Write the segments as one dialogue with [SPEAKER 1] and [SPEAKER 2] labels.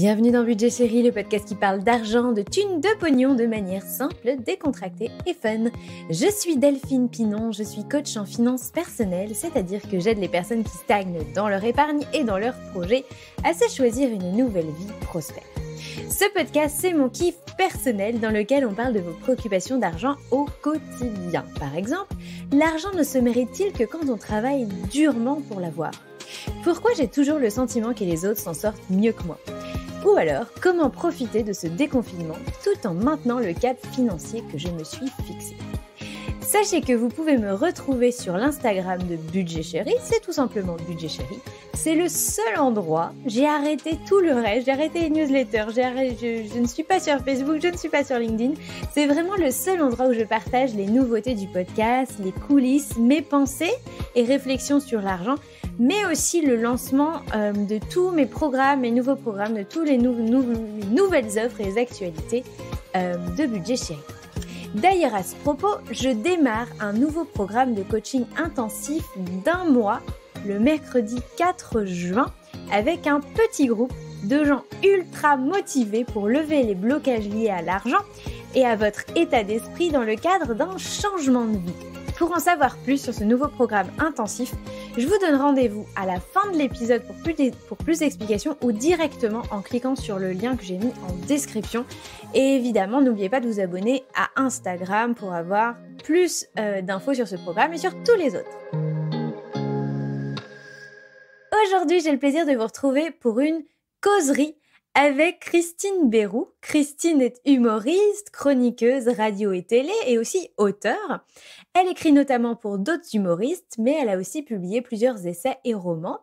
[SPEAKER 1] Bienvenue dans Budget Chéri, le podcast qui parle d'argent, de thunes, de pognon de manière simple, décontractée et fun. Je suis Delphine Pinon, je suis coach en finances personnelles, c'est-à-dire que j'aide les personnes qui stagnent dans leur épargne et dans leurs projets à se choisir une nouvelle vie prospère. Ce podcast, c'est mon kiff personnel dans lequel on parle de vos préoccupations d'argent au quotidien. Par exemple, l'argent ne se mérite-t-il que quand on travaille durement pour l'avoir ? Pourquoi j'ai toujours le sentiment que les autres s'en sortent mieux que moi ? Ou alors, comment profiter de ce déconfinement tout en maintenant le cadre financier que je me suis fixé ? Sachez que vous pouvez me retrouver sur l'Instagram de Budget Chéri, c'est tout simplement Budget Chéri. C'est le seul endroit, j'ai arrêté tout le reste, j'ai arrêté les newsletters, je ne suis pas sur Facebook, je ne suis pas sur LinkedIn. C'est vraiment le seul endroit où je partage les nouveautés du podcast, les coulisses, mes pensées et réflexions sur l'argent, mais aussi le lancement de tous mes programmes, mes nouveaux programmes, de tous les nouvelles offres et les actualités de Budget Chéri. D'ailleurs, à ce propos, je démarre un nouveau programme de coaching intensif d'1 mois, le mercredi 4 juin, avec un petit groupe de gens ultra motivés pour lever les blocages liés à l'argent et à votre état d'esprit dans le cadre d'un changement de vie. Pour en savoir plus sur ce nouveau programme intensif, je vous donne rendez-vous à la fin de l'épisode pour plus d'explications ou directement en cliquant sur le lien que j'ai mis en description. Et évidemment, n'oubliez pas de vous abonner à Instagram pour avoir plus d'infos sur ce programme et sur tous les autres. Aujourd'hui, j'ai le plaisir de vous retrouver pour une causerie avec Christine Béroux. Christine est humoriste, chroniqueuse, radio et télé et aussi auteure. Elle écrit notamment pour d'autres humoristes, mais elle a aussi publié plusieurs essais et romans.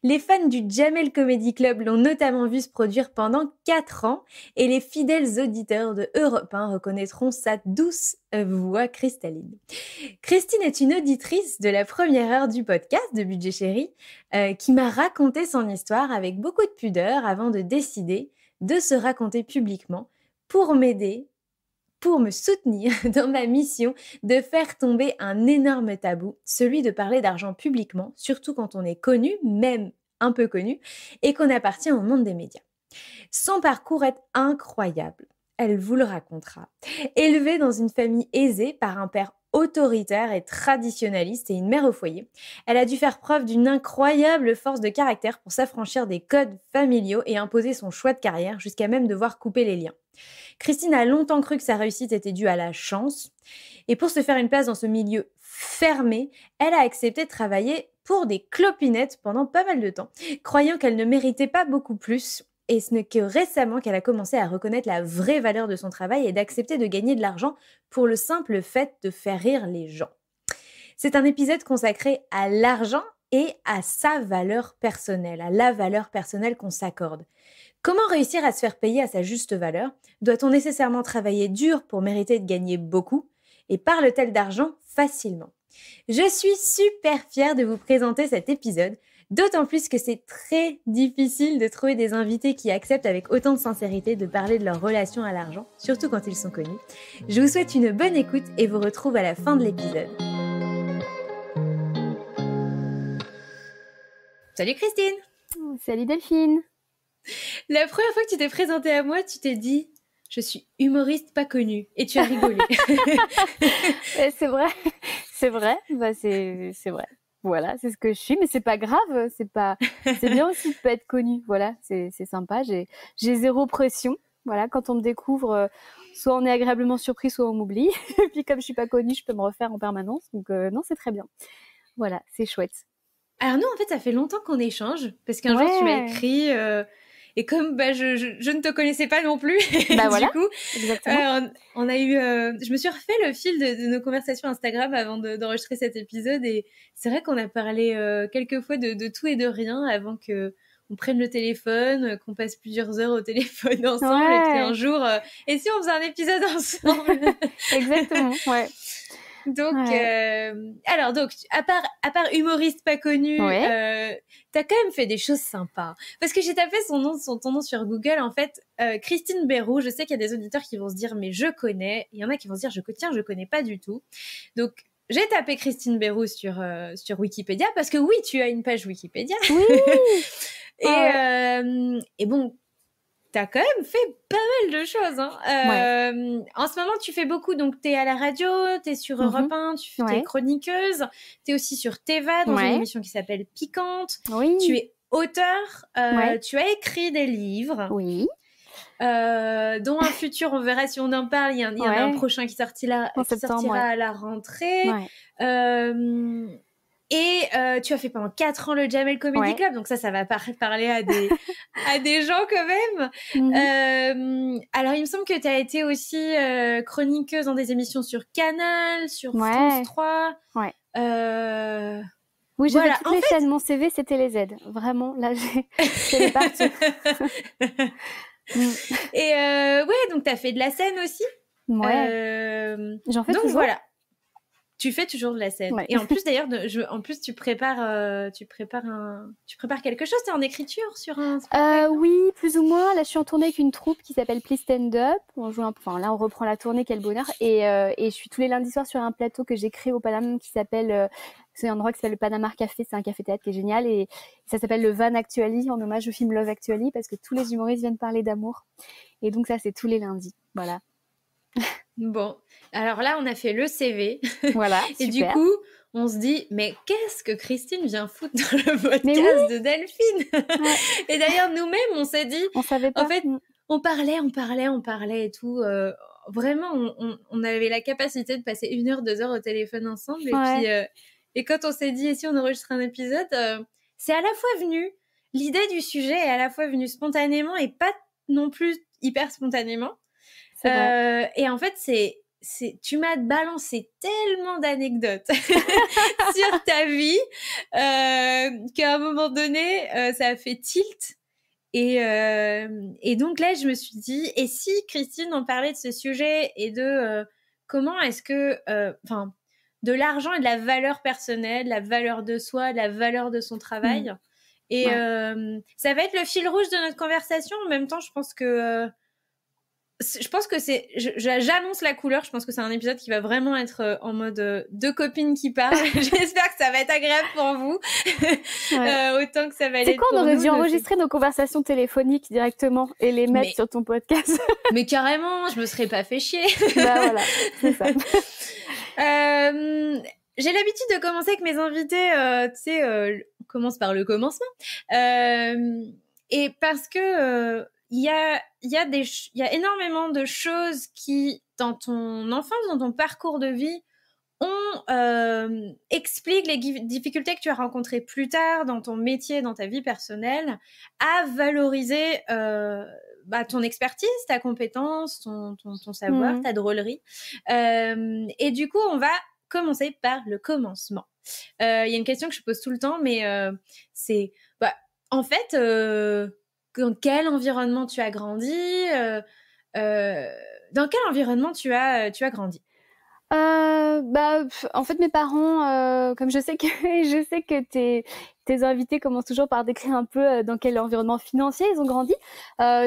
[SPEAKER 1] Les fans du Jamel Comedy Club l'ont notamment vu se produire pendant 4 ans et les fidèles auditeurs de Europe 1 reconnaîtront sa douce voix cristalline. Christine est une auditrice de la première heure du podcast de Budget Chéri qui m'a raconté son histoire avec beaucoup de pudeur avant de décider de se raconter publiquement pour m'aider, pour me soutenir dans ma mission de faire tomber un énorme tabou, celui de parler d'argent publiquement, surtout quand on est connu, même un peu connu, et qu'on appartient au monde des médias. Son parcours est incroyable, elle vous le racontera. Élevée dans une famille aisée par un père autoritaire et traditionnaliste et une mère au foyer, elle a dû faire preuve d'une incroyable force de caractère pour s'affranchir des codes familiaux et imposer son choix de carrière jusqu'à même devoir couper les liens. Christine a longtemps cru que sa réussite était due à la chance et pour se faire une place dans ce milieu fermé, elle a accepté de travailler pour des clopinettes pendant pas mal de temps, croyant qu'elle ne méritait pas beaucoup plus. Et ce n'est que récemment qu'elle a commencé à reconnaître la vraie valeur de son travail et d'accepter de gagner de l'argent pour le simple fait de faire rire les gens. C'est un épisode consacré à l'argent et à sa valeur personnelle, à la valeur personnelle qu'on s'accorde. Comment réussir à se faire payer à sa juste valeur ? Doit-on nécessairement travailler dur pour mériter de gagner beaucoup ? Et parle-t-elle d'argent facilement ? Je suis super fière de vous présenter cet épisode, d'autant plus que c'est très difficile de trouver des invités qui acceptent avec autant de sincérité de parler de leur relation à l'argent, surtout quand ils sont connus. Je vous souhaite une bonne écoute et vous retrouve à la fin de l'épisode. Salut Christine !
[SPEAKER 2] Salut Delphine.
[SPEAKER 1] La première fois que tu t'es présentée à moi, tu t'es dit « Je suis humoriste pas connue » et tu as rigolé.
[SPEAKER 2] C'est vrai, c'est vrai, c'est vrai. Voilà, c'est ce que je suis, mais c'est pas grave, c'est bien aussi de pas être connue. Voilà, c'est sympa. J'ai zéro pression. Voilà, quand on me découvre, soit on est agréablement surpris, soit on m'oublie. Et puis comme je suis pas connue, je peux me refaire en permanence. Donc non, c'est très bien. Voilà, c'est chouette.
[SPEAKER 1] Alors nous, en fait, ça fait longtemps qu'on échange parce qu'un jour tu m'as écrit. Et comme je ne te connaissais pas non plus,
[SPEAKER 2] voilà,
[SPEAKER 1] du coup,
[SPEAKER 2] on
[SPEAKER 1] a eu, je me suis refait le fil de nos conversations Instagram avant d'enregistrer cet épisode et c'est vrai qu'on a parlé quelques fois de tout et de rien avant que on prenne le téléphone, qu'on passe plusieurs heures au téléphone ensemble et puis un jour, et si on faisait un épisode ensemble ?
[SPEAKER 2] Exactement, ouais.
[SPEAKER 1] Donc, alors donc, à part humoriste pas connu, t'as quand même fait des choses sympas. Parce que j'ai tapé ton nom sur Google, en fait, Christine Béroux. Je sais qu'il y a des auditeurs qui vont se dire, mais je connais. Il y en a qui vont se dire, je connais pas du tout. Donc, j'ai tapé Christine Béroux sur Wikipédia parce que oui, tu as une page Wikipédia.
[SPEAKER 2] Oui.
[SPEAKER 1] Et bon. t'as quand même fait pas mal de choses. Hein. En ce moment, tu fais beaucoup. Donc, t'es à la radio, t'es sur Europe 1, t'es chroniqueuse. T'es aussi sur Teva, dans une émission qui s'appelle Piquante.
[SPEAKER 2] Oui.
[SPEAKER 1] Tu es auteur. Tu as écrit des livres.
[SPEAKER 2] Oui.
[SPEAKER 1] Dont un futur, on verra si on en parle. Il y en a un prochain qui sortira à la rentrée. Et tu as fait pendant 4 ans le Jamel Comedy Club, donc ça va parler à des gens quand même. Alors, il me semble que tu as été aussi chroniqueuse dans des émissions sur Canal, sur France 3.
[SPEAKER 2] Oui, j'ai fait toutes les chaînes. Mon CV, c'était les Z. Vraiment, là, c'est parti.
[SPEAKER 1] Et donc tu as fait de la scène aussi.
[SPEAKER 2] J'en fais
[SPEAKER 1] donc
[SPEAKER 2] toujours.
[SPEAKER 1] Voilà. Tu fais toujours de la scène. Et en plus, d'ailleurs, tu prépares quelque chose. T'es en écriture sur un spectacle.
[SPEAKER 2] Oui, plus ou moins. Là, je suis en tournée avec une troupe qui s'appelle Please Stand Up. Là, on reprend la tournée, quel bonheur. Et je suis tous les lundis soirs sur un plateau que j'ai créé au Paname qui s'appelle... c'est un endroit qui s'appelle le Panama Café. C'est un café-théâtre qui est génial. Et ça s'appelle le Van Actually, en hommage au film Love Actually, parce que tous les humoristes viennent parler d'amour. Et donc, ça, c'est tous les lundis. Voilà.
[SPEAKER 1] Bon, alors là, on a fait le CV.
[SPEAKER 2] Voilà,
[SPEAKER 1] et
[SPEAKER 2] super.
[SPEAKER 1] du coup, on se dit, mais qu'est-ce que Christine vient foutre dans le podcast de Delphine? Et d'ailleurs, nous-mêmes, on s'est dit...
[SPEAKER 2] On savait pas.
[SPEAKER 1] En fait, on parlait et tout. Vraiment, on avait la capacité de passer 1 heure, 2 heures au téléphone ensemble. Et puis, et quand on s'est dit, et si on enregistre un épisode, c'est à la fois venu... L'idée du sujet est à la fois venue spontanément et pas non plus hyper spontanément. Et en fait, tu m'as balancé tellement d'anecdotes sur ta vie qu'à un moment donné, ça a fait tilt. Et donc là, je me suis dit, et si Christine en parlait de ce sujet et de comment est-ce que, de l'argent et de la valeur personnelle, la valeur de soi, la valeur de son travail. Et ça va être le fil rouge de notre conversation. En même temps, je pense que j'annonce la couleur. Je pense que c'est un épisode qui va vraiment être en mode deux copines qui parlent. J'espère que ça va être agréable pour vous. Autant que ça va l'être pour nous.
[SPEAKER 2] On aurait dû enregistrer nos conversations téléphoniques directement et les mettre sur ton podcast.
[SPEAKER 1] Mais carrément, je me serais pas fait chier.
[SPEAKER 2] Bah voilà, c'est ça.
[SPEAKER 1] J'ai l'habitude de commencer avec mes invités, on commence par le commencement. Et parce que il y a énormément de choses qui, dans ton enfance, dans ton parcours de vie, expliquent les difficultés que tu as rencontrées plus tard dans ton métier, dans ta vie personnelle, à valoriser ton expertise, ta compétence, ton savoir, ta drôlerie. Et du coup, on va commencer par le commencement. Il y a une question que je pose tout le temps, mais c'est... en fait... dans quel environnement tu as grandi, dans quel environnement tu as grandi?
[SPEAKER 2] En fait, mes parents, comme je sais que tes invités commencent toujours par décrire un peu dans quel environnement financier ils ont grandi.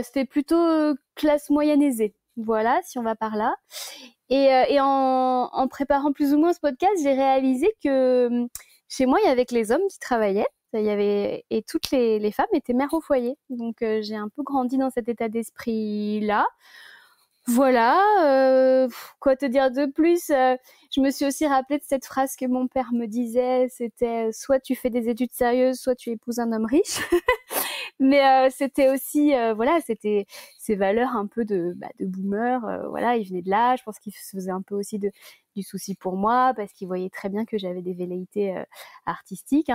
[SPEAKER 2] C'était plutôt classe moyenne aisée. Voilà, si on va par là. Et en préparant plus ou moins ce podcast, j'ai réalisé que chez moi, il y avait que les hommes qui travaillaient. Et toutes les femmes étaient mères au foyer. Donc, j'ai un peu grandi dans cet état d'esprit-là. Voilà. Quoi te dire de plus? Je me suis aussi rappelé de cette phrase que mon père me disait. C'était soit tu fais des études sérieuses, soit tu épouses un homme riche. Mais c'était aussi, c'était ces valeurs un peu de boomer. Il venait de là. Je pense qu'il se faisait un peu aussi du souci pour moi parce qu'il voyait très bien que j'avais des velléités artistiques.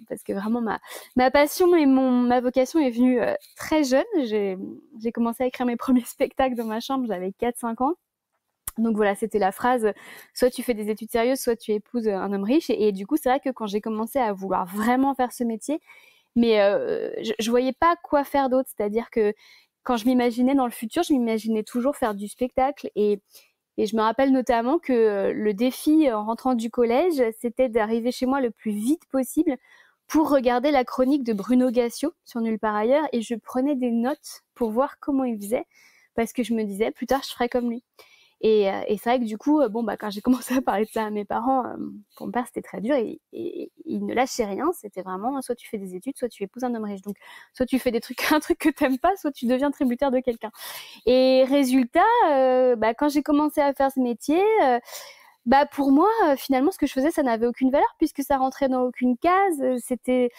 [SPEAKER 2] Parce que vraiment, ma passion et ma vocation est venue très jeune. J'ai commencé à écrire mes premiers spectacles dans ma chambre. J'avais 4-5 ans. Donc voilà, c'était la phrase soit tu fais des études sérieuses, soit tu épouses un homme riche. Et du coup, c'est vrai que quand j'ai commencé à vouloir vraiment faire ce métier, mais je voyais pas quoi faire d'autre. C'est-à-dire que quand je m'imaginais dans le futur, je m'imaginais toujours faire du spectacle. Et je me rappelle notamment que le défi en rentrant du collège, c'était d'arriver chez moi le plus vite possible pour regarder la chronique de Bruno Gassio sur Nulle part ailleurs. Et je prenais des notes pour voir comment il faisait, parce que je me disais, plus tard, je ferai comme lui. Et c'est vrai que du coup, quand j'ai commencé à parler de ça à mes parents, pour mon père, c'était très dur et il ne lâchait rien. C'était vraiment, soit tu fais des études, soit tu épouses un homme riche. Donc, soit tu fais un truc que t'aimes pas, soit tu deviens tributaire de quelqu'un. Et résultat, quand j'ai commencé à faire ce métier, pour moi, finalement, ce que je faisais, ça n'avait aucune valeur puisque ça rentrait dans aucune case. C'était,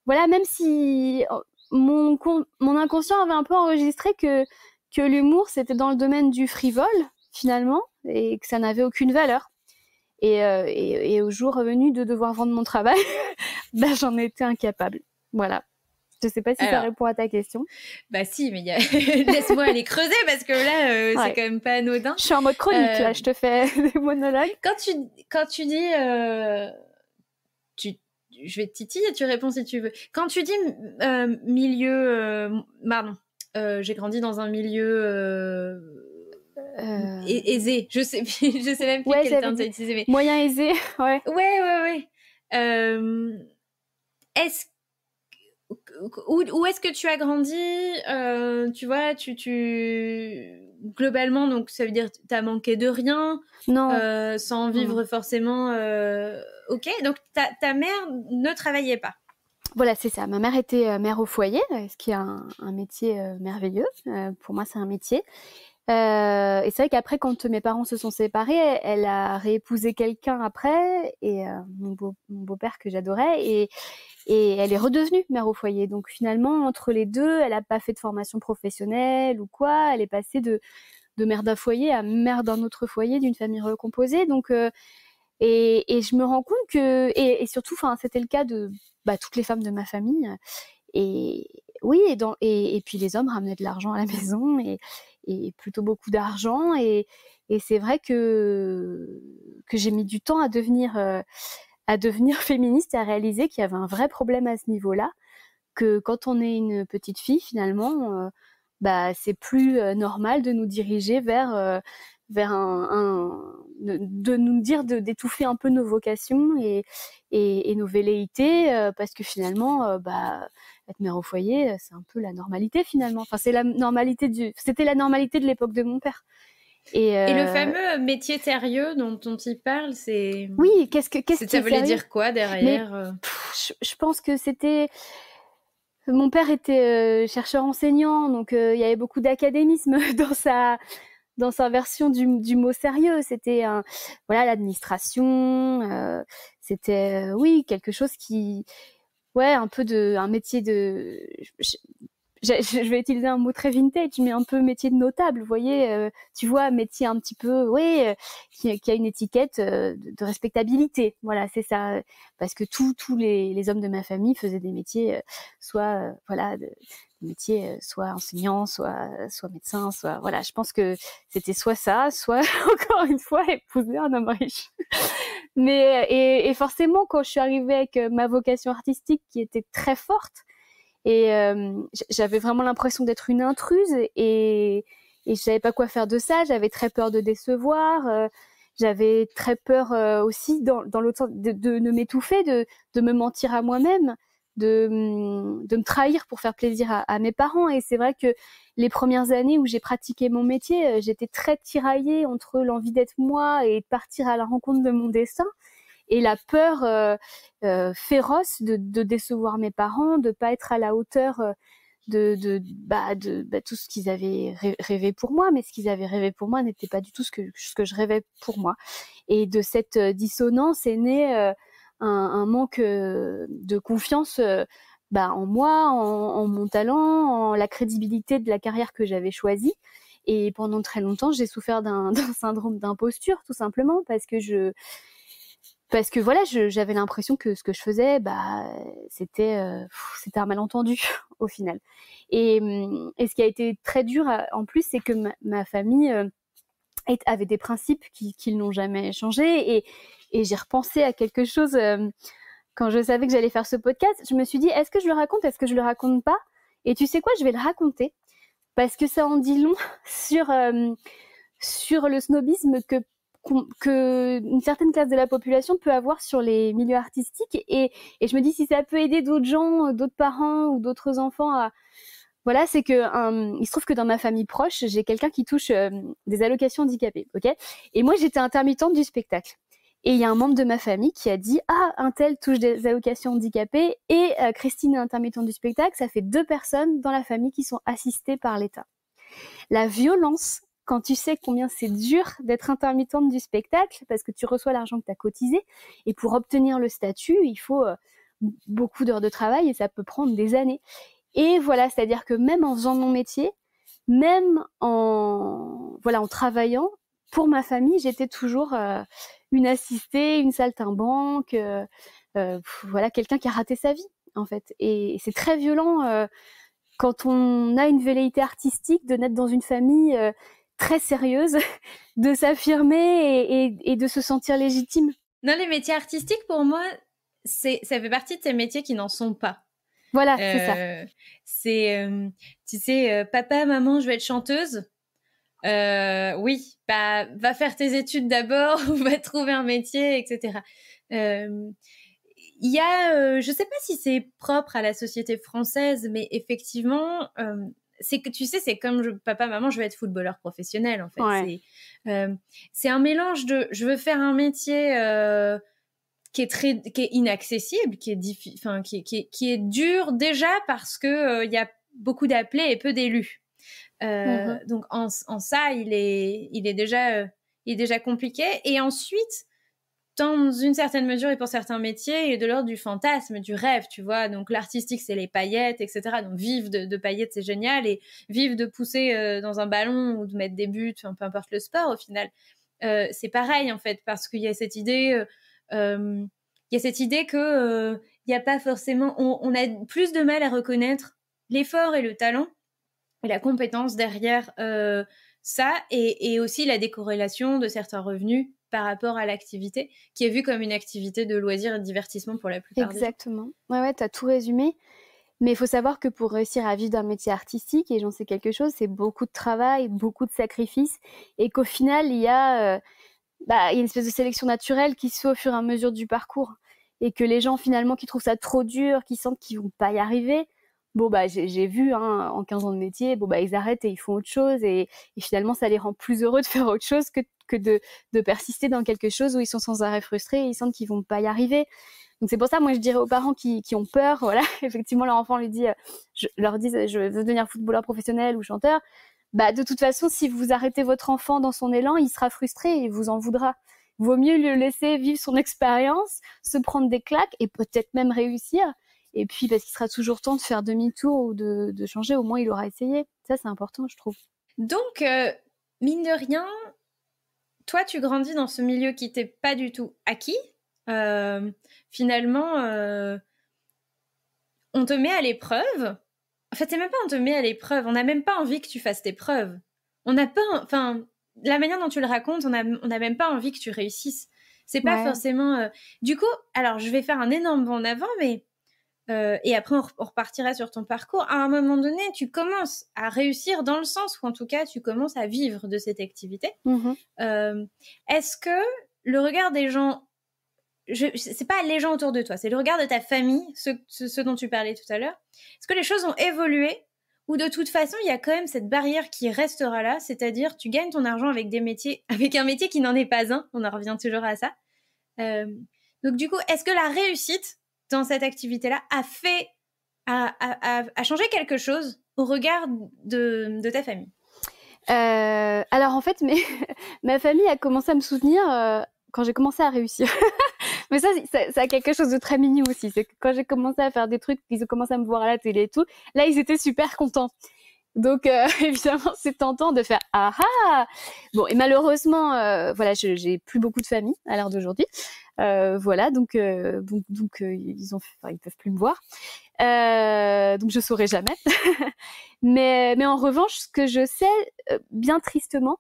[SPEAKER 2] voilà, même si mon inconscient avait un peu enregistré que l'humour, c'était dans le domaine du frivole, finalement, et que ça n'avait aucune valeur. Et au jour venu de devoir vendre mon travail, j'en étais incapable. Voilà. Je sais pas si ça répond à ta question.
[SPEAKER 1] Bah si, mais laisse-moi aller creuser parce que là, c'est quand même pas anodin.
[SPEAKER 2] Je suis en mode chronique, là, je te fais des monologues.
[SPEAKER 1] Quand tu dis... je vais te titiller, tu réponds si tu veux. Quand tu dis milieu... j'ai grandi dans un milieu... aisé, je sais même plus quel terme tu as utilisé. Mais...
[SPEAKER 2] moyen aisé, ouais.
[SPEAKER 1] Ouais. Où est-ce que tu as grandi, tu vois, globalement, donc ça veut dire que tu as manqué de rien,
[SPEAKER 2] non.
[SPEAKER 1] sans vivre forcément... Ok, donc ta mère ne travaillait pas.
[SPEAKER 2] Voilà, c'est ça. Ma mère était mère au foyer, ce qui est un métier merveilleux. Pour moi, c'est un métier. Et c'est vrai qu'après, quand mes parents se sont séparés, elle a réépousé quelqu'un après, et mon beau-père que j'adorais, et elle est redevenue mère au foyer. Donc finalement, entre les deux, elle n'a pas fait de formation professionnelle ou quoi. Elle est passée de mère d'un foyer à mère d'un autre foyer, d'une famille recomposée. Donc et je me rends compte que et surtout, c'était le cas de toutes les femmes de ma famille. Et oui, et puis les hommes ramenaient de l'argent à la maison et plutôt beaucoup d'argent. Et c'est vrai que j'ai mis du temps à devenir féministe et à réaliser qu'il y avait un vrai problème à ce niveau-là, que quand on est une petite fille, finalement, c'est plus normal de nous diriger vers de nous dire d'étouffer un peu nos vocations et nos velléités, parce que finalement, être mère au foyer, c'est un peu la normalité finalement. Enfin, c'était la normalité de l'époque de mon père. Et
[SPEAKER 1] le fameux métier sérieux dont il parle, c'est...
[SPEAKER 2] Oui, qu'est-ce que
[SPEAKER 1] ça voulait dire quoi derrière?
[SPEAKER 2] Je pense que c'était... Mon père était chercheur enseignant, donc il y avait beaucoup d'académisme dans sa version du mot sérieux. C'était l'administration, c'était oui, quelque chose qui... Ouais, un métier de... Je vais utiliser un mot très vintage, mais un peu métier de notable, vous voyez, tu vois, métier un petit peu, qui a une étiquette de respectabilité. Voilà, c'est ça, parce que tous les hommes de ma famille faisaient des métiers, soit soit enseignants, soit médecins, soit voilà. Je pense que c'était soit ça, soit encore une fois épouser un homme riche. Mais et forcément, quand je suis arrivée avec ma vocation artistique qui était très forte. Et j'avais vraiment l'impression d'être une intruse et je savais pas quoi faire de ça. J'avais très peur de décevoir. J'avais très peur aussi dans l'autre sens de m'étouffer, de me mentir à moi-même, de me trahir pour faire plaisir à mes parents. Et c'est vrai que les premières années où j'ai pratiqué mon métier, j'étais très tiraillée entre l'envie d'être moi et de partir à la rencontre de mon destin. Et la peur féroce de décevoir mes parents, de pas être à la hauteur de tout ce qu'ils avaient rêvé pour moi, mais ce qu'ils avaient rêvé pour moi n'était pas du tout ce que je rêvais pour moi. Et de cette dissonance est né un manque de confiance en moi, en mon talent, en la crédibilité de la carrière que j'avais choisie. Et pendant très longtemps, j'ai souffert d'un syndrome d'imposture, tout simplement, parce que voilà, j'avais l'impression que ce que je faisais, c'était un malentendu au final. Et ce qui a été très dur en plus, c'est que ma famille avait des principes qui n'ont jamais changé. Et j'ai repensé à quelque chose quand je savais que j'allais faire ce podcast. Je me suis dit, est-ce que je le raconte, est-ce que je le raconte pas? Et tu sais quoi, je vais le raconter parce que ça en dit long sur le snobisme que une certaine classe de la population peut avoir sur les milieux artistiques, et je me dis si ça peut aider d'autres gens, d'autres parents ou d'autres enfants Voilà, c'est que il se trouve que dans ma famille proche, j'ai quelqu'un qui touche des allocations handicapées, ok. Et moi, j'étais intermittente du spectacle. Et il y a un membre de ma famille qui a dit « Ah, un tel touche des allocations handicapées et Christine est intermittente du spectacle. Ça fait 2 personnes dans la famille qui sont assistées par l'État. » La violence, quand tu sais combien c'est dur d'être intermittente du spectacle, parce que tu reçois l'argent que tu as cotisé, et pour obtenir le statut, il faut beaucoup d'heures de travail et ça peut prendre des années. Et voilà, c'est-à-dire que même en faisant mon métier, même en travaillant, pour ma famille, j'étais toujours une assistée, une saltimbanque, voilà, quelqu'un qui a raté sa vie, en fait. Et c'est très violent quand on a une velléité artistique de naître dans une famille très sérieuse, de s'affirmer et de se sentir légitime.
[SPEAKER 1] Non, les métiers artistiques, pour moi, ça fait partie de ces métiers qui n'en sont pas.
[SPEAKER 2] Voilà, c'est ça.
[SPEAKER 1] Tu sais, papa, maman, je vais être chanteuse. Oui, bah, va faire tes études d'abord, ou va trouver un métier, etc. Il y a, je sais pas si c'est propre à la société française, mais effectivement, c'est que tu sais, c'est comme papa, maman, je veux être footballeur professionnel, en fait.
[SPEAKER 2] Ouais.
[SPEAKER 1] C'est un mélange de, je veux faire un métier qui est inaccessible, qui est dur déjà parce que il y a beaucoup d'appelés et peu d'élus. Donc en ça, il est déjà compliqué. Et ensuite, dans une certaine mesure et pour certains métiers, il est de l'ordre du fantasme, du rêve, tu vois. Donc l'artistique, c'est les paillettes, etc. Donc vivre de paillettes, c'est génial. Et vivre de pousser dans un ballon ou de mettre des buts, enfin, peu importe le sport, au final, c'est pareil en fait, parce qu'il y a cette idée... il y a cette idée que il y a pas forcément, on a plus de mal à reconnaître l'effort et le talent et la compétence derrière ça, et aussi la décorrélation de certains revenus par rapport à l'activité, qui est vue comme une activité de loisir et de divertissement pour la plupart
[SPEAKER 2] Exactement. Ouais, t'as tout résumé. Mais il faut savoir que pour réussir à vivre d'un métier artistique, et j'en sais quelque chose, c'est beaucoup de travail, beaucoup de sacrifices, et qu'au final, il y a une espèce de sélection naturelle qui se fait au fur et à mesure du parcours. Et que les gens, finalement, qui trouvent ça trop dur, qui sentent qu'ils vont pas y arriver, j'ai vu en 15 ans de métier, ils arrêtent et ils font autre chose. Et finalement, ça les rend plus heureux de faire autre chose que de persister dans quelque chose où ils sont sans arrêt frustrés et ils sentent qu'ils vont pas y arriver. Donc c'est pour ça, moi, je dirais aux parents qui ont peur, voilà, effectivement, leur enfant leur dit, je veux devenir footballeur professionnel ou chanteur. De toute façon, si vous arrêtez votre enfant dans son élan, il sera frustré et il vous en voudra. Vaut mieux le laisser vivre son expérience, se prendre des claques et peut-être même réussir. Et puis, parce qu'il sera toujours temps de faire demi-tour ou de changer, au moins il aura essayé. Ça, c'est important, je trouve.
[SPEAKER 1] Donc, mine de rien, toi, tu grandis dans ce milieu qui t'est pas du tout acquis. Finalement, on te met à l'épreuve. En fait, c'est même pas on te met à l'épreuve. On n'a même pas envie que tu fasses tes preuves. On n'a pas... Enfin, la manière dont tu le racontes, on n'a même pas envie que tu réussisses. C'est pas forcément... Du coup, alors, je vais faire un énorme bond en avant, mais... et après, on repartira sur ton parcours. À un moment donné, tu commences à réussir dans le sens où, en tout cas, tu commences à vivre de cette activité. Est-ce que le regard des gens... c'est pas les gens autour de toi, c'est le regard de ta famille, ce dont tu parlais tout à l'heure. Est-ce que les choses ont évolué ou de toute façon, il y a quand même cette barrière qui restera là, c'est-à-dire tu gagnes ton argent avec un métier qui n'en est pas un, on en revient toujours à ça. Donc du coup, est-ce que la réussite dans cette activité-là a changé quelque chose au regard de ta famille?
[SPEAKER 2] Alors en fait, ma famille a commencé à me soutenir quand j'ai commencé à réussir. Mais ça a quelque chose de très mignon aussi. C'est que quand j'ai commencé à faire des trucs, ils ont commencé à me voir à la télé et tout, là, ils étaient super contents. Donc, évidemment, c'est tentant de faire « Ah ah !» Bon, et malheureusement, j'ai plus beaucoup de famille à l'heure d'aujourd'hui. Donc ils peuvent plus me voir. Donc, je saurai jamais. mais en revanche, ce que je sais, bien tristement,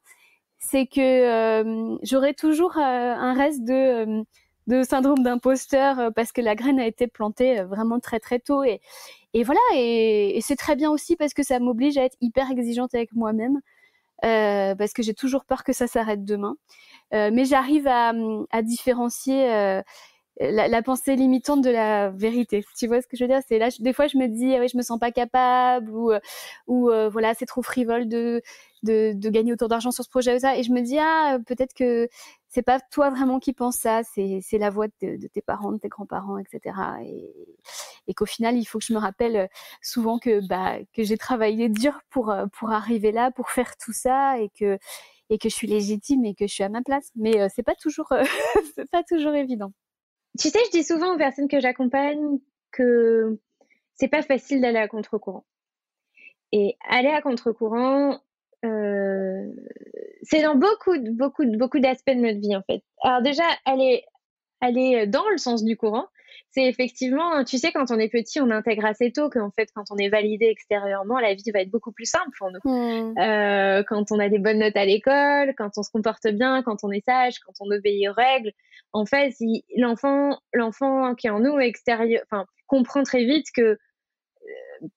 [SPEAKER 2] c'est que j'aurai toujours un reste de syndrome d'imposteur parce que la graine a été plantée vraiment très très tôt et voilà, et c'est très bien aussi parce que ça m'oblige à être hyper exigeante avec moi-même parce que j'ai toujours peur que ça s'arrête demain, mais j'arrive à différencier la pensée limitante de la vérité. Tu vois ce que je veux dire? C'est là, des fois, je me dis, ah ouais, je me sens pas capable, ou voilà, c'est trop frivole de gagner autant d'argent sur ce projet ou ça. Et je me dis, ah, peut-être que c'est pas toi vraiment qui penses ça, c'est la voix de tes parents, de tes grands-parents, etc. Et qu'au final, il faut que je me rappelle souvent que j'ai travaillé dur pour arriver là, pour faire tout ça, et que je suis légitime et que je suis à ma place. Mais c'est pas toujours c'est pas toujours évident.
[SPEAKER 1] Tu sais, je dis souvent aux personnes que j'accompagne que c'est pas facile d'aller à contre-courant. Et aller à contre-courant, c'est dans beaucoup d'aspects de notre vie, en fait. Alors déjà, aller dans le sens du courant, c'est effectivement, tu sais, quand on est petit, on intègre assez tôt qu'en fait, quand on est validé extérieurement, la vie va être beaucoup plus simple pour nous. Quand on a des bonnes notes à l'école, quand on se comporte bien, quand on est sage, quand on obéit aux règles, en fait, l'enfant qui est en nous extérieur, enfin, comprend très vite que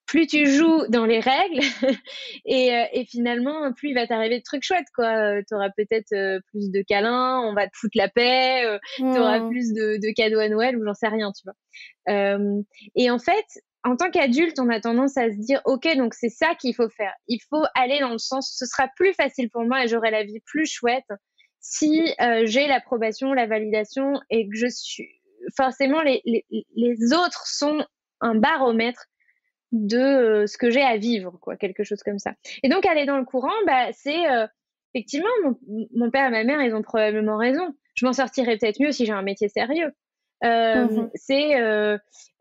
[SPEAKER 1] plus tu joues dans les règles et finalement plus il va t'arriver de trucs chouettes, quoi. T'auras peut-être plus de câlins, on va te foutre la paix, t'auras plus de cadeaux à Noël ou j'en sais rien, tu vois. Et en fait, en tant qu'adulte, on a tendance à se dire ok, donc c'est ça qu'il faut faire, il faut aller dans le sens, ce sera plus facile pour moi et j'aurai la vie plus chouette si j'ai l'approbation, la validation et que je suis forcément les autres sont un baromètre de ce que j'ai à vivre, quoi, quelque chose comme ça. Et donc aller dans le courant, c'est effectivement mon père et ma mère, ils ont probablement raison. Je m'en sortirais peut-être mieux si j'ai un métier sérieux. C'est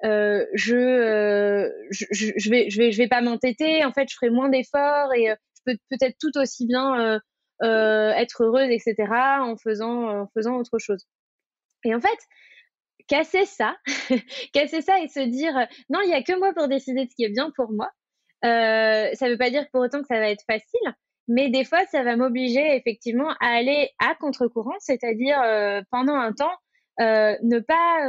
[SPEAKER 1] je vais pas m'entêter. En fait, je ferai moins d'efforts et je peux peut-être tout aussi bien être heureuse, etc. en faisant autre chose. Et en fait, casser ça, casser ça et se dire non, il y a que moi pour décider de ce qui est bien pour moi. Ça veut pas dire pour autant que ça va être facile, mais des fois ça va m'obliger effectivement à aller à contre-courant, c'est-à-dire pendant un temps ne pas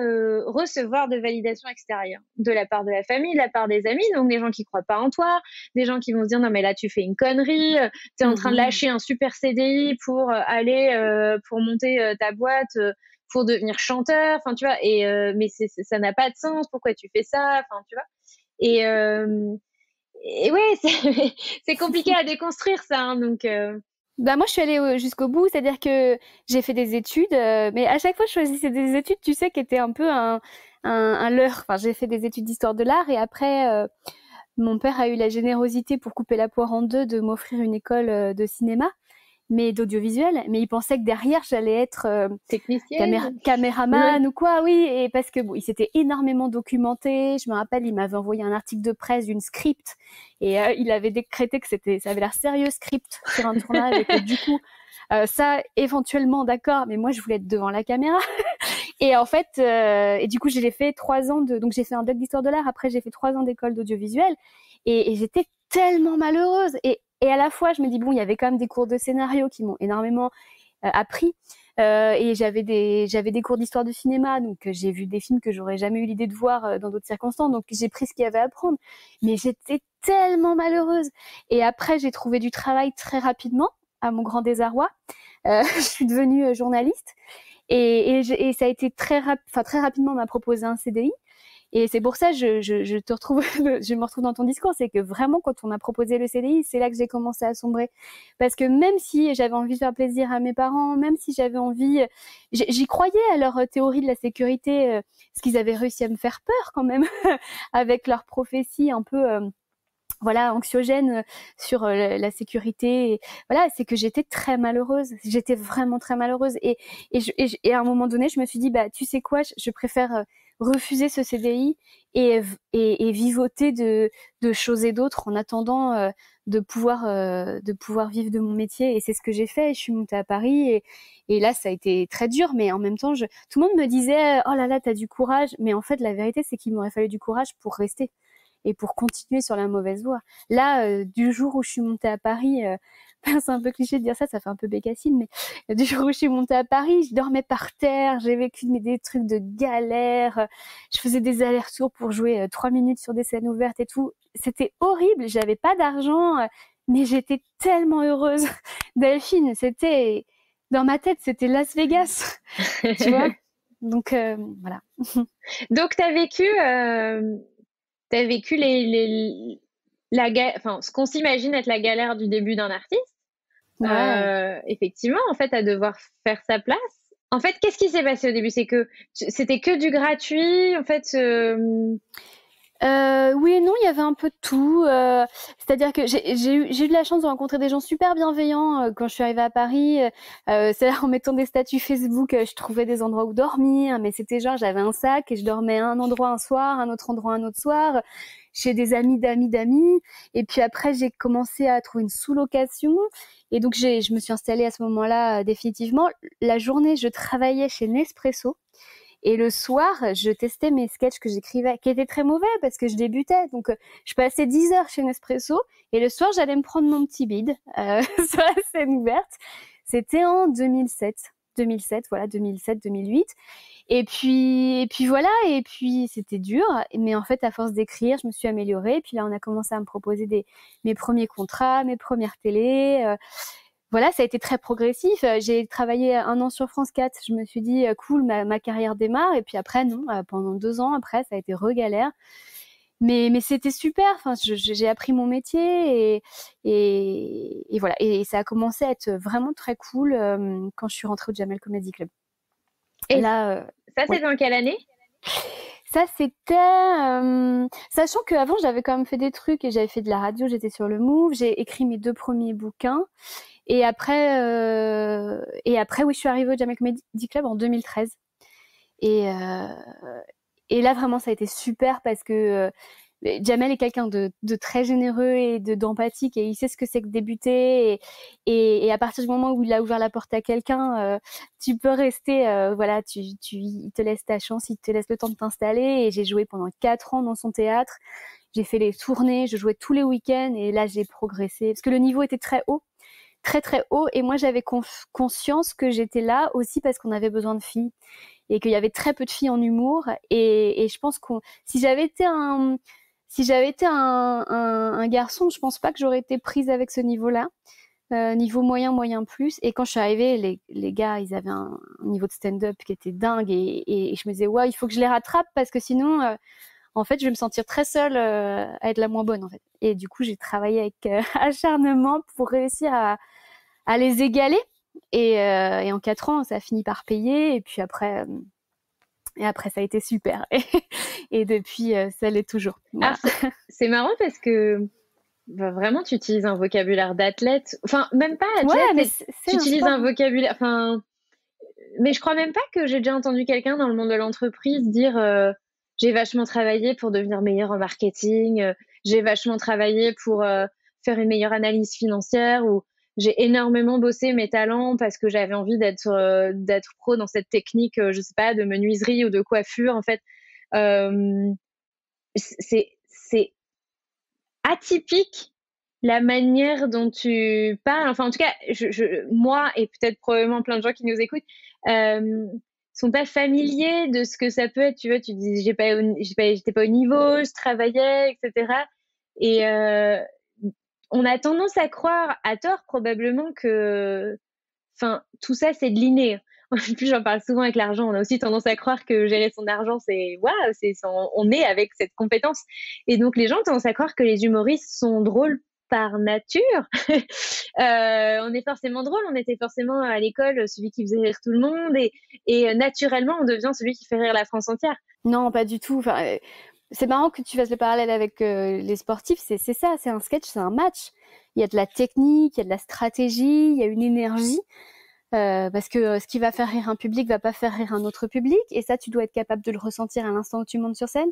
[SPEAKER 1] recevoir de validation extérieure de la part de la famille, de la part des amis, donc des gens qui croient pas en toi, des gens qui vont se dire non mais là tu fais une connerie, tu es en train de lâcher un super CDI pour aller pour monter ta boîte pour devenir chanteur, enfin tu vois, et mais ça n'a pas de sens, pourquoi tu fais ça, enfin tu vois, et ouais, c'est compliqué à déconstruire ça, hein, donc
[SPEAKER 2] moi je suis allée jusqu'au bout, c'est-à-dire que j'ai fait des études, mais à chaque fois je choisissais des études, tu sais, qui étaient un peu un leurre. Enfin, j'ai fait des études d'histoire de l'art et après mon père a eu la générosité pour couper la poire en deux de m'offrir une école de cinéma, mais d'audiovisuel, mais il pensait que derrière j'allais être
[SPEAKER 1] technicienne,
[SPEAKER 2] caméraman ou quoi, oui, et parce que bon, il s'était énormément documenté. Je me rappelle, il m'avait envoyé un article de presse d'une script et il avait décrété que ça avait l'air sérieux script sur un tournage et que du coup ça éventuellement d'accord, mais moi je voulais être devant la caméra. Et en fait, et du coup j'ai fait 3 ans donc j'ai fait un doc d'histoire de l'art. Après j'ai fait 3 ans d'école d'audiovisuel et j'étais tellement malheureuse et à la fois, je me dis, bon, il y avait quand même des cours de scénario qui m'ont énormément appris. Et j'avais des cours d'histoire de cinéma, donc j'ai vu des films que j'aurais jamais eu l'idée de voir dans d'autres circonstances, donc j'ai pris ce qu'il y avait à apprendre. Mais j'étais tellement malheureuse. Et après, j'ai trouvé du travail très rapidement, à mon grand désarroi. Je suis devenue journaliste. Et ça a été très rapidement, on m'a proposé un CDI. Et c'est pour ça je me retrouve dans ton discours, c'est que vraiment quand on m'a proposé le CDI, c'est là que j'ai commencé à sombrer. Parce que même si j'avais envie de faire plaisir à mes parents, même si j'avais envie, j'y croyais à leur théorie de la sécurité, parce qu'ils avaient réussi à me faire peur quand même avec leur prophétie un peu anxiogène sur la sécurité. Et, voilà, c'est que j'étais très malheureuse. J'étais vraiment très malheureuse. Et à un moment donné, je me suis dit, tu sais quoi, je préfère refuser ce CDI et vivoter de choses et d'autres en attendant de pouvoir vivre de mon métier. Et c'est ce que j'ai fait. Je suis montée à Paris et là, ça a été très dur. Mais en même temps, tout le monde me disait, oh là là, t'as du courage. Mais en fait, la vérité, c'est qu'il m'aurait fallu du courage pour rester et pour continuer sur la mauvaise voie. Là, du jour où je suis montée à Paris, c'est un peu cliché de dire ça, ça fait un peu bécassine, mais du jour où je suis montée à Paris, je dormais par terre, j'ai vécu des trucs de galère, je faisais des allers-retours pour jouer 3 minutes sur des scènes ouvertes et tout. C'était horrible, j'avais pas d'argent, mais j'étais tellement heureuse. Delphine, dans ma tête, c'était Las Vegas, tu vois. Donc voilà.
[SPEAKER 3] Donc t'as vécu enfin, ce qu'on s'imagine être la galère du début d'un artiste.
[SPEAKER 2] Ouais.
[SPEAKER 3] Effectivement, en fait, à devoir faire sa place. En fait, qu'est-ce qui s'est passé au début? C'est que c'était que du gratuit, en fait.
[SPEAKER 2] Oui et non, il y avait un peu de tout. C'est-à-dire que j'ai eu de la chance de rencontrer des gens super bienveillants quand je suis arrivée à Paris. C'est-à-dire en mettant des statuts Facebook, je trouvais des endroits où dormir, mais c'était genre j'avais un sac et je dormais à un endroit un soir, un autre endroit un autre soir, chez des amis d'amis d'amis. Et puis après, j'ai commencé à trouver une sous-location. Et donc je me suis installée à ce moment-là définitivement. La journée, je travaillais chez Nespresso. Et le soir, je testais mes sketchs que j'écrivais, qui étaient très mauvais parce que je débutais. Donc, je passais 10 heures chez Nespresso et le soir, j'allais me prendre mon petit bide sur la scène ouverte. C'était en 2007. 2007, voilà, 2007, 2008. Et puis voilà, et puis c'était dur. Mais en fait, à force d'écrire, je me suis améliorée. Et puis là, on a commencé à me proposer mes premiers contrats, mes premières télés. Voilà, ça a été très progressif. J'ai travaillé 1 an sur France 4. Je me suis dit, cool, ma carrière démarre. Et puis après, non, pendant 2 ans après, ça a été regalère. Mais c'était super. Enfin, j'ai appris mon métier et voilà. Et ça a commencé à être vraiment très cool quand je suis rentrée au Jamel Comedy Club.
[SPEAKER 3] Et là, ça,
[SPEAKER 2] ouais.
[SPEAKER 3] c'est dans quelle année?
[SPEAKER 2] Ça, c'était... sachant qu'avant, j'avais quand même fait des trucs et j'avais fait de la radio, j'étais sur le Move, j'ai écrit mes 2 premiers bouquins. Et après, oui, je suis arrivée au Jamel Comedy Club en 2013. Et là, vraiment, ça a été super parce que Jamel est quelqu'un de très généreux et d'empathique et il sait ce que c'est que débuter. Et à partir du moment où il a ouvert la porte à quelqu'un, tu peux rester, voilà, il te laisse ta chance, il te laisse le temps de t'installer. Et j'ai joué pendant 4 ans dans son théâtre. J'ai fait les tournées, je jouais tous les week-ends et là, j'ai progressé parce que le niveau était très haut. Très très haut et moi j'avais conscience que j'étais là aussi parce qu'on avait besoin de filles et qu'il y avait très peu de filles en humour et je pense que si j'avais été un garçon, je pense pas que j'aurais été prise avec ce niveau-là, niveau moyen plus. Et quand je suis arrivée, les gars, ils avaient un niveau de stand-up qui était dingue et je me disais ouais, il faut que je les rattrape parce que sinon en fait, je vais me sentir très seule à être la moins bonne en fait. Et du coup, j'ai travaillé avec acharnement pour réussir à les égaler. Et en 4 ans, ça a fini par payer. Et puis après, ça a été super. Et depuis, ça l'est toujours. Voilà.
[SPEAKER 3] Ah, c'est marrant parce que vraiment, tu utilises un vocabulaire d'athlète. Enfin, même pas athlète.
[SPEAKER 2] Ouais, mais
[SPEAKER 3] tu utilises un vocabulaire. Enfin, mais je crois même pas que j'ai déjà entendu quelqu'un dans le monde de l'entreprise dire j'ai vachement travaillé pour devenir meilleur en marketing. J'ai vachement travaillé pour faire une meilleure analyse financière ou j'ai énormément bossé mes talents parce que j'avais envie d'être pro dans cette technique, je sais pas, de menuiserie ou de coiffure. En fait, c'est atypique la manière dont tu parles. Enfin, en tout cas, moi et peut-être probablement plein de gens qui nous écoutent sont pas familiers de ce que ça peut être. Tu vois, tu dis j'étais pas au niveau, je travaillais, etc. Et on a tendance à croire, à tort probablement, que, enfin, tout ça c'est de l'inné. En plus, j'en parle souvent avec l'argent. On a aussi tendance à croire que gérer son argent, c'est waouh, on est avec cette compétence. Et donc, les gens ont tendance à croire que les humoristes sont drôles par nature. On est forcément drôle, on était forcément à l'école celui qui faisait rire tout le monde et naturellement, on devient celui qui fait rire la France entière.
[SPEAKER 2] Non, pas du tout. Enfin, c'est marrant que tu fasses le parallèle avec les sportifs. C'est ça, c'est un sketch, c'est un match. Il y a de la technique, il y a de la stratégie, il y a une énergie. Parce que ce qui va faire rire un public va pas faire rire un autre public. Et ça, tu dois être capable de le ressentir à l'instant où tu montes sur scène.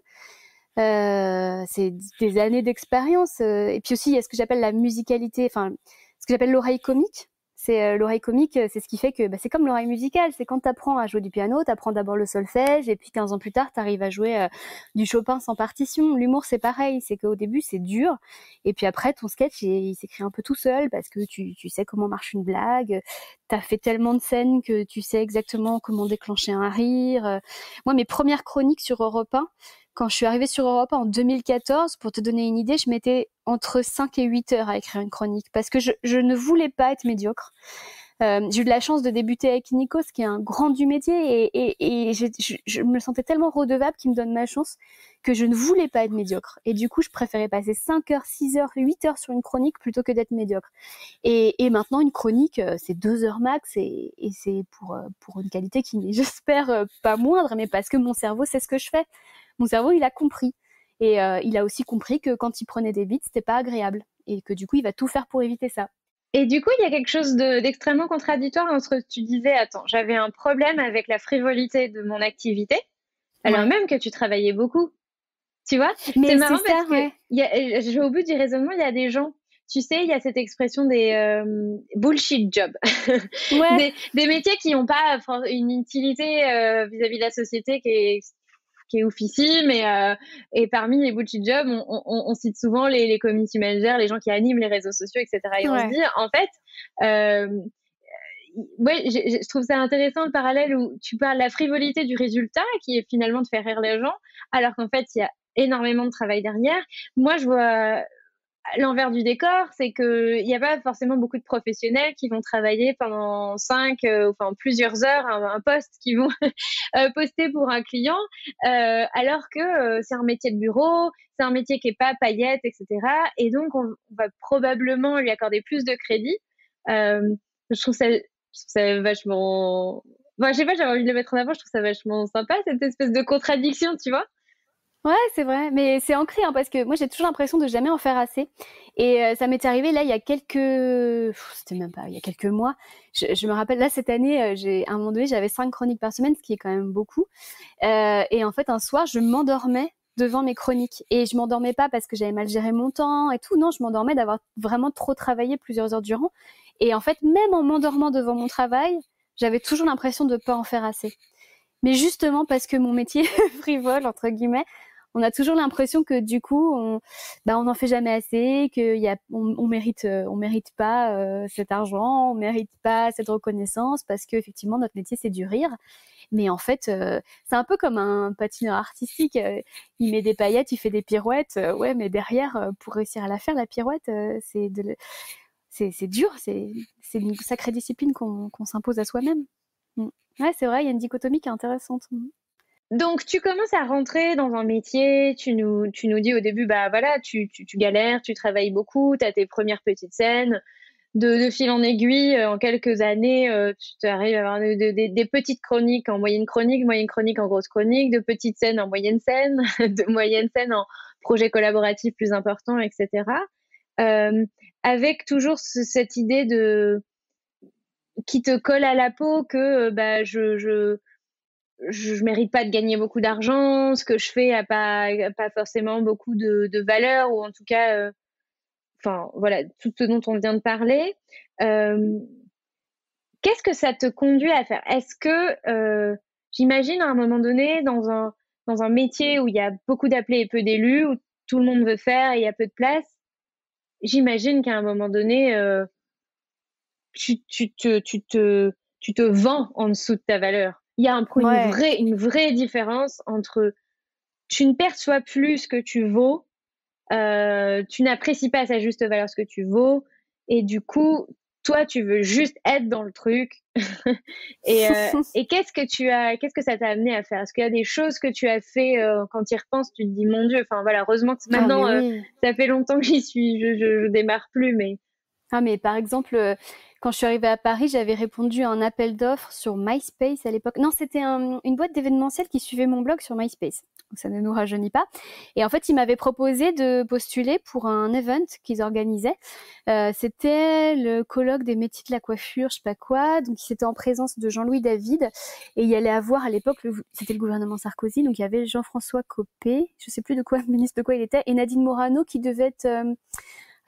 [SPEAKER 2] C'est des années d'expérience. Et puis aussi, il y a ce que j'appelle la musicalité, enfin, ce que j'appelle l'oreille comique. C'est l'oreille comique, c'est ce qui fait que c'est comme l'oreille musicale. C'est quand tu apprends à jouer du piano, tu apprends d'abord le solfège et puis 15 ans plus tard, tu arrives à jouer du Chopin sans partition. L'humour, c'est pareil. C'est qu'au début, c'est dur. Et puis après, ton sketch, il s'écrit un peu tout seul parce que tu sais comment marche une blague. Tu as fait tellement de scènes que tu sais exactement comment déclencher un rire. Moi, mes premières chroniques sur Europe 1, quand je suis arrivée sur Europe 1 en 2014, pour te donner une idée, je mettais entre 5 et 8 heures à écrire une chronique parce que je ne voulais pas être médiocre. J'ai eu de la chance de débuter avec Nikos, qui est un grand du métier, et je me sentais tellement redevable qu'il me donne ma chance que je ne voulais pas être médiocre. Et du coup, je préférais passer 5 heures, 6 heures, 8 heures sur une chronique plutôt que d'être médiocre. Et maintenant, une chronique, c'est 2 heures max, et c'est pour une qualité qui n'est, j'espère, pas moindre, mais parce que mon cerveau sait ce que je fais. Mon cerveau, il a compris. Et il a aussi compris que quand il prenait des bites, c'était pas agréable. Et que du coup, il va tout faire pour éviter ça.
[SPEAKER 3] Et du coup, il y a quelque chose d'extrêmement contradictoire entre, tu disais, attends, j'avais un problème avec la frivolité de mon activité, alors même que tu travaillais beaucoup. Tu vois,
[SPEAKER 2] mais
[SPEAKER 3] c'est marrant
[SPEAKER 2] ça,
[SPEAKER 3] parce que je vais au bout du raisonnement, il y a des gens, tu sais, il y a cette expression des bullshit jobs, des métiers qui n'ont pas une utilité vis-à-vis de la société qui est oufissime, et parmi les bullshit jobs, on cite souvent les community managers, les gens qui animent les réseaux sociaux, etc. Et on se dit, en fait, ouais, je trouve ça intéressant le parallèle où tu parles de la frivolité du résultat qui est finalement de faire rire les gens, alors qu'en fait, il y a énormément de travail derrière. Moi, je vois l'envers du décor, c'est qu'il n'y a pas forcément beaucoup de professionnels qui vont travailler pendant plusieurs heures un poste qu'ils vont poster pour un client, alors que c'est un métier de bureau, c'est un métier qui n'est pas paillettes, etc. Et donc, on va probablement lui accorder plus de crédit. Je trouve ça vachement... je sais pas, j'avais envie de le mettre en avant, je trouve ça vachement sympa, cette espèce de contradiction, tu vois.
[SPEAKER 2] Ouais, c'est vrai, mais c'est ancré, parce que moi j'ai toujours l'impression de jamais en faire assez. Et ça m'est arrivé là il y a c'était même pas, il y a quelques mois. Je me rappelle là cette année, à un moment donné j'avais 5 chroniques par semaine, ce qui est quand même beaucoup. Et en fait un soir je m'endormais devant mes chroniques, et je m'endormais pas parce que j'avais mal géré mon temps et tout. Non, je m'endormais d'avoir vraiment trop travaillé plusieurs heures durant. Et en fait, même en m'endormant devant mon travail, j'avais toujours l'impression de pas en faire assez. Mais justement parce que mon métier frivole entre guillemets, on a toujours l'impression que du coup on n'en fait jamais assez, on mérite pas cet argent, on mérite pas cette reconnaissance, parce que effectivement notre métier c'est du rire. Mais en fait c'est un peu comme un patineur artistique, il met des paillettes, il fait des pirouettes, ouais, mais derrière pour réussir à la faire la pirouette, c'est dur, c'est une sacrée discipline qu'on s'impose à soi-même. Ouais, c'est vrai, il y a une dichotomie qui est intéressante.
[SPEAKER 3] Donc, tu commences à rentrer dans un métier, tu nous dis au début, bah voilà, tu galères, tu travailles beaucoup, tu as tes premières petites scènes. De fil en aiguille, en quelques années, tu arrives à avoir des petites chroniques en moyenne chronique en grosse chronique, de petites scènes en moyenne scène, de moyenne scène en projet collaboratif plus important, etc. Avec toujours cette idée qui te colle à la peau que je mérite pas de gagner beaucoup d'argent, ce que je fais a pas forcément beaucoup de valeur, ou en tout cas, voilà, tout ce dont on vient de parler. Qu'est-ce que ça te conduit à faire? Est-ce que, j'imagine à un moment donné, dans un métier où il y a beaucoup d'appelés et peu d'élus, où tout le monde veut faire et il y a peu de place, j'imagine qu'à un moment donné, tu te vends en dessous de ta valeur. Il y a une vraie différence entre tu ne perçois plus ce que tu vaux, tu n'apprécies pas à sa juste valeur ce que tu vaux, et du coup, toi, tu veux juste être dans le truc. et qu'est-ce que ça t'a amené à faire? Est-ce qu'il y a des choses que tu as fait quand tu y repenses, tu te dis mon Dieu, voilà, heureusement que maintenant, ça fait longtemps que j'y suis, je démarre plus, mais...
[SPEAKER 2] Ah, mais par exemple, quand je suis arrivée à Paris, j'avais répondu à un appel d'offres sur MySpace à l'époque. Non, c'était une boîte d'événementiel qui suivait mon blog sur MySpace. Donc ça ne nous rajeunit pas. Et en fait, ils m'avaient proposé de postuler pour un event qu'ils organisaient. C'était le colloque des métiers de la coiffure, je sais pas quoi. Donc c'était en présence de Jean-Louis David. Et il y allait avoir à l'époque, c'était le gouvernement Sarkozy. Donc il y avait Jean-François Copé, je sais plus ministre de quoi il était, et Nadine Morano qui devait être...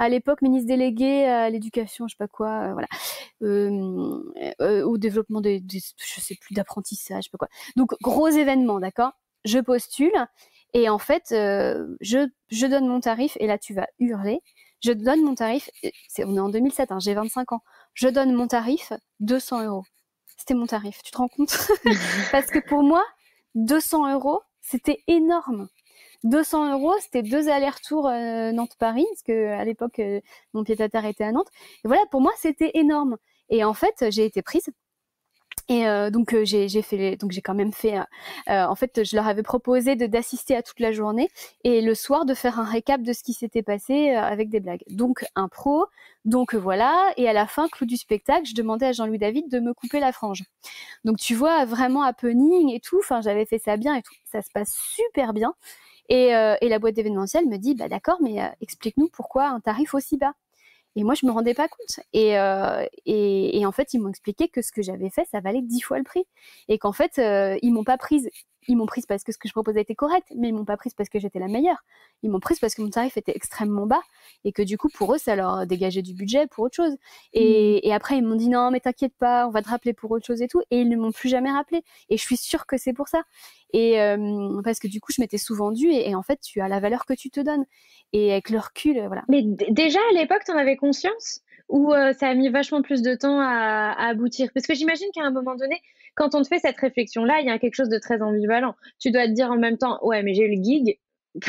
[SPEAKER 2] à l'époque ministre délégué à l'éducation, je sais pas quoi, voilà, au développement je sais plus, d'apprentissage, je sais pas quoi. Donc gros événement, d'accord. Je postule, et en fait, je donne mon tarif, et là tu vas hurler. Je donne mon tarif, on est en 2007, j'ai 25 ans. Je donne mon tarif 200 €. C'était mon tarif, tu te rends compte? Parce que pour moi, 200 €, c'était énorme. 200 €, c'était 2 allers-retours Nantes-Paris, parce que à l'époque mon pied-à-terre était à Nantes. Et voilà, pour moi c'était énorme. Et en fait, j'ai été prise. Et donc j'ai quand même fait en fait je leur avais proposé d'assister à toute la journée et le soir de faire un récap de ce qui s'était passé avec des blagues. Donc impro, donc voilà, et à la fin clou du spectacle, je demandais à Jean-Louis David de me couper la frange. Donc tu vois vraiment happening et tout, enfin j'avais fait ça bien et tout, ça se passe super bien. Et la boîte d'événementiel me dit bah d'accord, mais explique-nous pourquoi un tarif aussi bas. Et moi, je me rendais pas compte. Et en fait, ils m'ont expliqué que ce que j'avais fait, ça valait 10 fois le prix. Et qu'en fait, ils m'ont pas prise. Ils m'ont prise parce que ce que je proposais était correct, mais ils m'ont pas prise parce que j'étais la meilleure. Ils m'ont prise parce que mon tarif était extrêmement bas et que du coup, pour eux, ça leur dégageait du budget pour autre chose. Et après, ils m'ont dit non, mais t'inquiète pas, on va te rappeler pour autre chose et tout. Et ils ne m'ont plus jamais rappelé. Et je suis sûre que c'est pour ça. Et parce que du coup, je m'étais sous-vendue et en fait, tu as la valeur que tu te donnes. Et avec le recul, voilà.
[SPEAKER 3] Mais déjà à l'époque, tu en avais conscience ou ça a mis vachement plus de temps à aboutir? Parce que j'imagine qu'à un moment donné, quand on te fait cette réflexion-là, il y a quelque chose de très ambivalent. Tu dois te dire en même temps, ouais, mais j'ai eu le gig,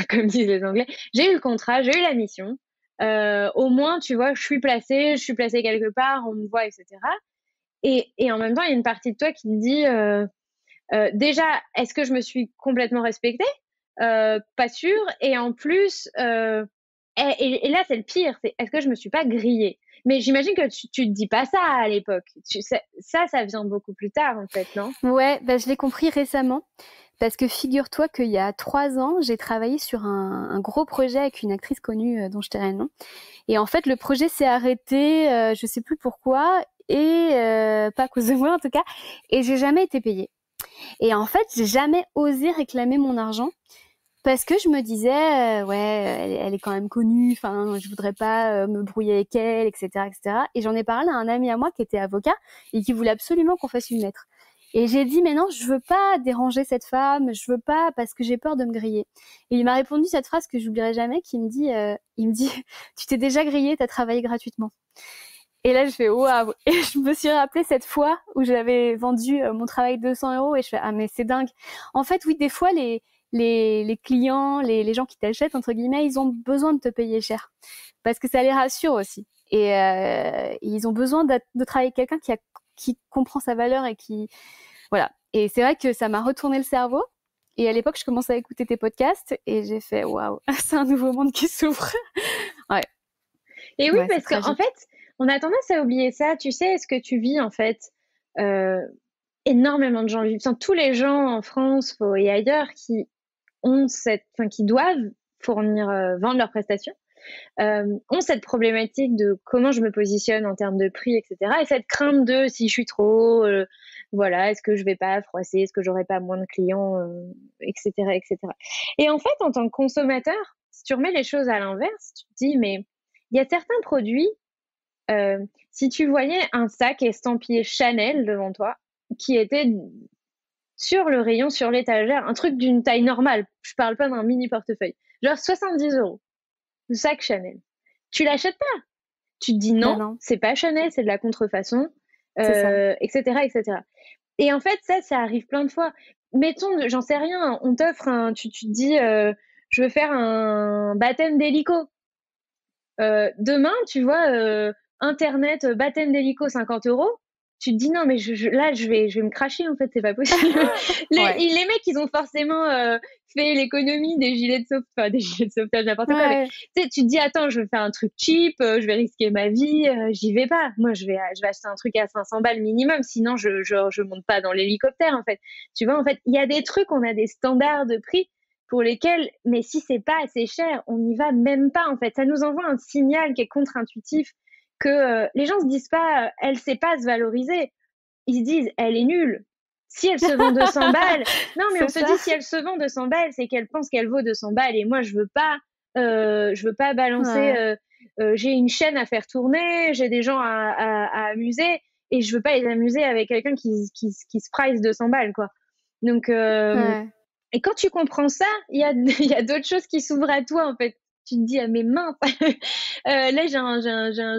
[SPEAKER 3] comme disent les Anglais, j'ai eu le contrat, j'ai eu la mission. Au moins, tu vois, je suis placée quelque part, on me voit, etc. Et en même temps, il y a une partie de toi qui te dit, déjà, est-ce que je me suis complètement respectée? Pas sûr. Et en plus, et là, c'est le pire, c'est est-ce que je me suis pas grillée? Mais j'imagine que tu te dis pas ça à l'époque. Ça vient beaucoup plus tard, en fait, non?
[SPEAKER 2] Ouais, bah, je l'ai compris récemment. Parce que figure-toi qu'il y a 3 ans, j'ai travaillé sur un gros projet avec une actrice connue dont je tairai le nom. Et en fait, le projet s'est arrêté, je sais plus pourquoi, et pas à cause de moi en tout cas. Et j'ai jamais été payée. Et en fait, j'ai jamais osé réclamer mon argent parce que je me disais, ouais, elle est quand même connue, enfin, je voudrais pas me brouiller avec elle, etc., etc. Et j'en ai parlé à un ami à moi qui était avocat et qui voulait absolument qu'on fasse une lettre. Et j'ai dit, mais non, je veux pas déranger cette femme, je veux pas parce que j'ai peur de me griller. Et il m'a répondu cette phrase que j'oublierai jamais, qui me dit, tu t'es déjà grillé, t'as travaillé gratuitement. Et là, je fais waouh. Et je me suis rappelé cette fois où j'avais vendu mon travail 200 € et je fais ah mais c'est dingue. En fait, oui, des fois les clients, les gens qui t'achètent entre guillemets, ils ont besoin de te payer cher parce que ça les rassure aussi. Et ils ont besoin de travailler avec quelqu'un qui comprend sa valeur et qui voilà. Et c'est vrai que ça m'a retourné le cerveau. Et à l'époque, je commençais à écouter tes podcasts et j'ai fait waouh, c'est un nouveau monde qui s'ouvre. Ouais.
[SPEAKER 3] Et oui, parce qu'en fait, on a tendance à oublier ça. Tu sais, ce que tu vis, en fait, énormément de gens le vivent. Enfin, tous les gens en France et ailleurs qui qui doivent fournir, vendre leurs prestations, ont cette problématique de comment je me positionne en termes de prix, etc. Et cette crainte de si je suis trop, voilà, est-ce que je vais pas froisser, est-ce que j'aurai pas moins de clients, etc., etc. Et en fait, en tant que consommateur, si tu remets les choses à l'inverse, tu te dis, mais il y a certains produits, si tu voyais un sac estampillé Chanel devant toi, qui était sur le rayon, sur l'étagère, un truc d'une taille normale, je parle pas d'un mini portefeuille, genre 70 €, le sac Chanel. Tu l'achètes pas. Tu te dis non,
[SPEAKER 2] non.
[SPEAKER 3] c'est pas Chanel, c'est de la contrefaçon, etc., etc. Et en fait, ça arrive plein de fois. Mettons, j'en sais rien, on t'offre tu te dis, je veux faire un baptême d'hélico. Demain, tu vois, internet, baptême d'hélico 50 €. Tu te dis non, mais là, je vais me cracher, en fait, c'est pas possible. Les mecs, ils ont forcément fait l'économie des gilets de sauvetage, enfin, des gilets de sauvetage, n'importe quoi. Mais, tu te dis, attends, je vais faire un truc cheap, je vais risquer ma vie, j'y vais pas. Moi, je vais acheter un truc à 500 balles minimum, sinon je monte pas dans l'hélicoptère, en fait. Tu vois, en fait, il y a des trucs, on a des standards de prix pour lesquels, mais si c'est pas assez cher, on n'y va même pas, en fait. Ça nous envoie un signal qui est contre-intuitif que les gens se disent pas, elle sait pas se valoriser. Ils se disent, elle est nulle. Si elle se vend 200 balles, non, mais on se dit, si elle se vend 200 balles, c'est qu'elle pense qu'elle vaut 200 balles. Et moi, je veux pas balancer, j'ai une chaîne à faire tourner, j'ai des gens à amuser, et je veux pas les amuser avec quelqu'un qui se price 200 balles, quoi. Donc, et quand tu comprends ça, il y a d'autres choses qui s'ouvrent à toi, en fait. Tu te dis, ah, mais mince, là, j'ai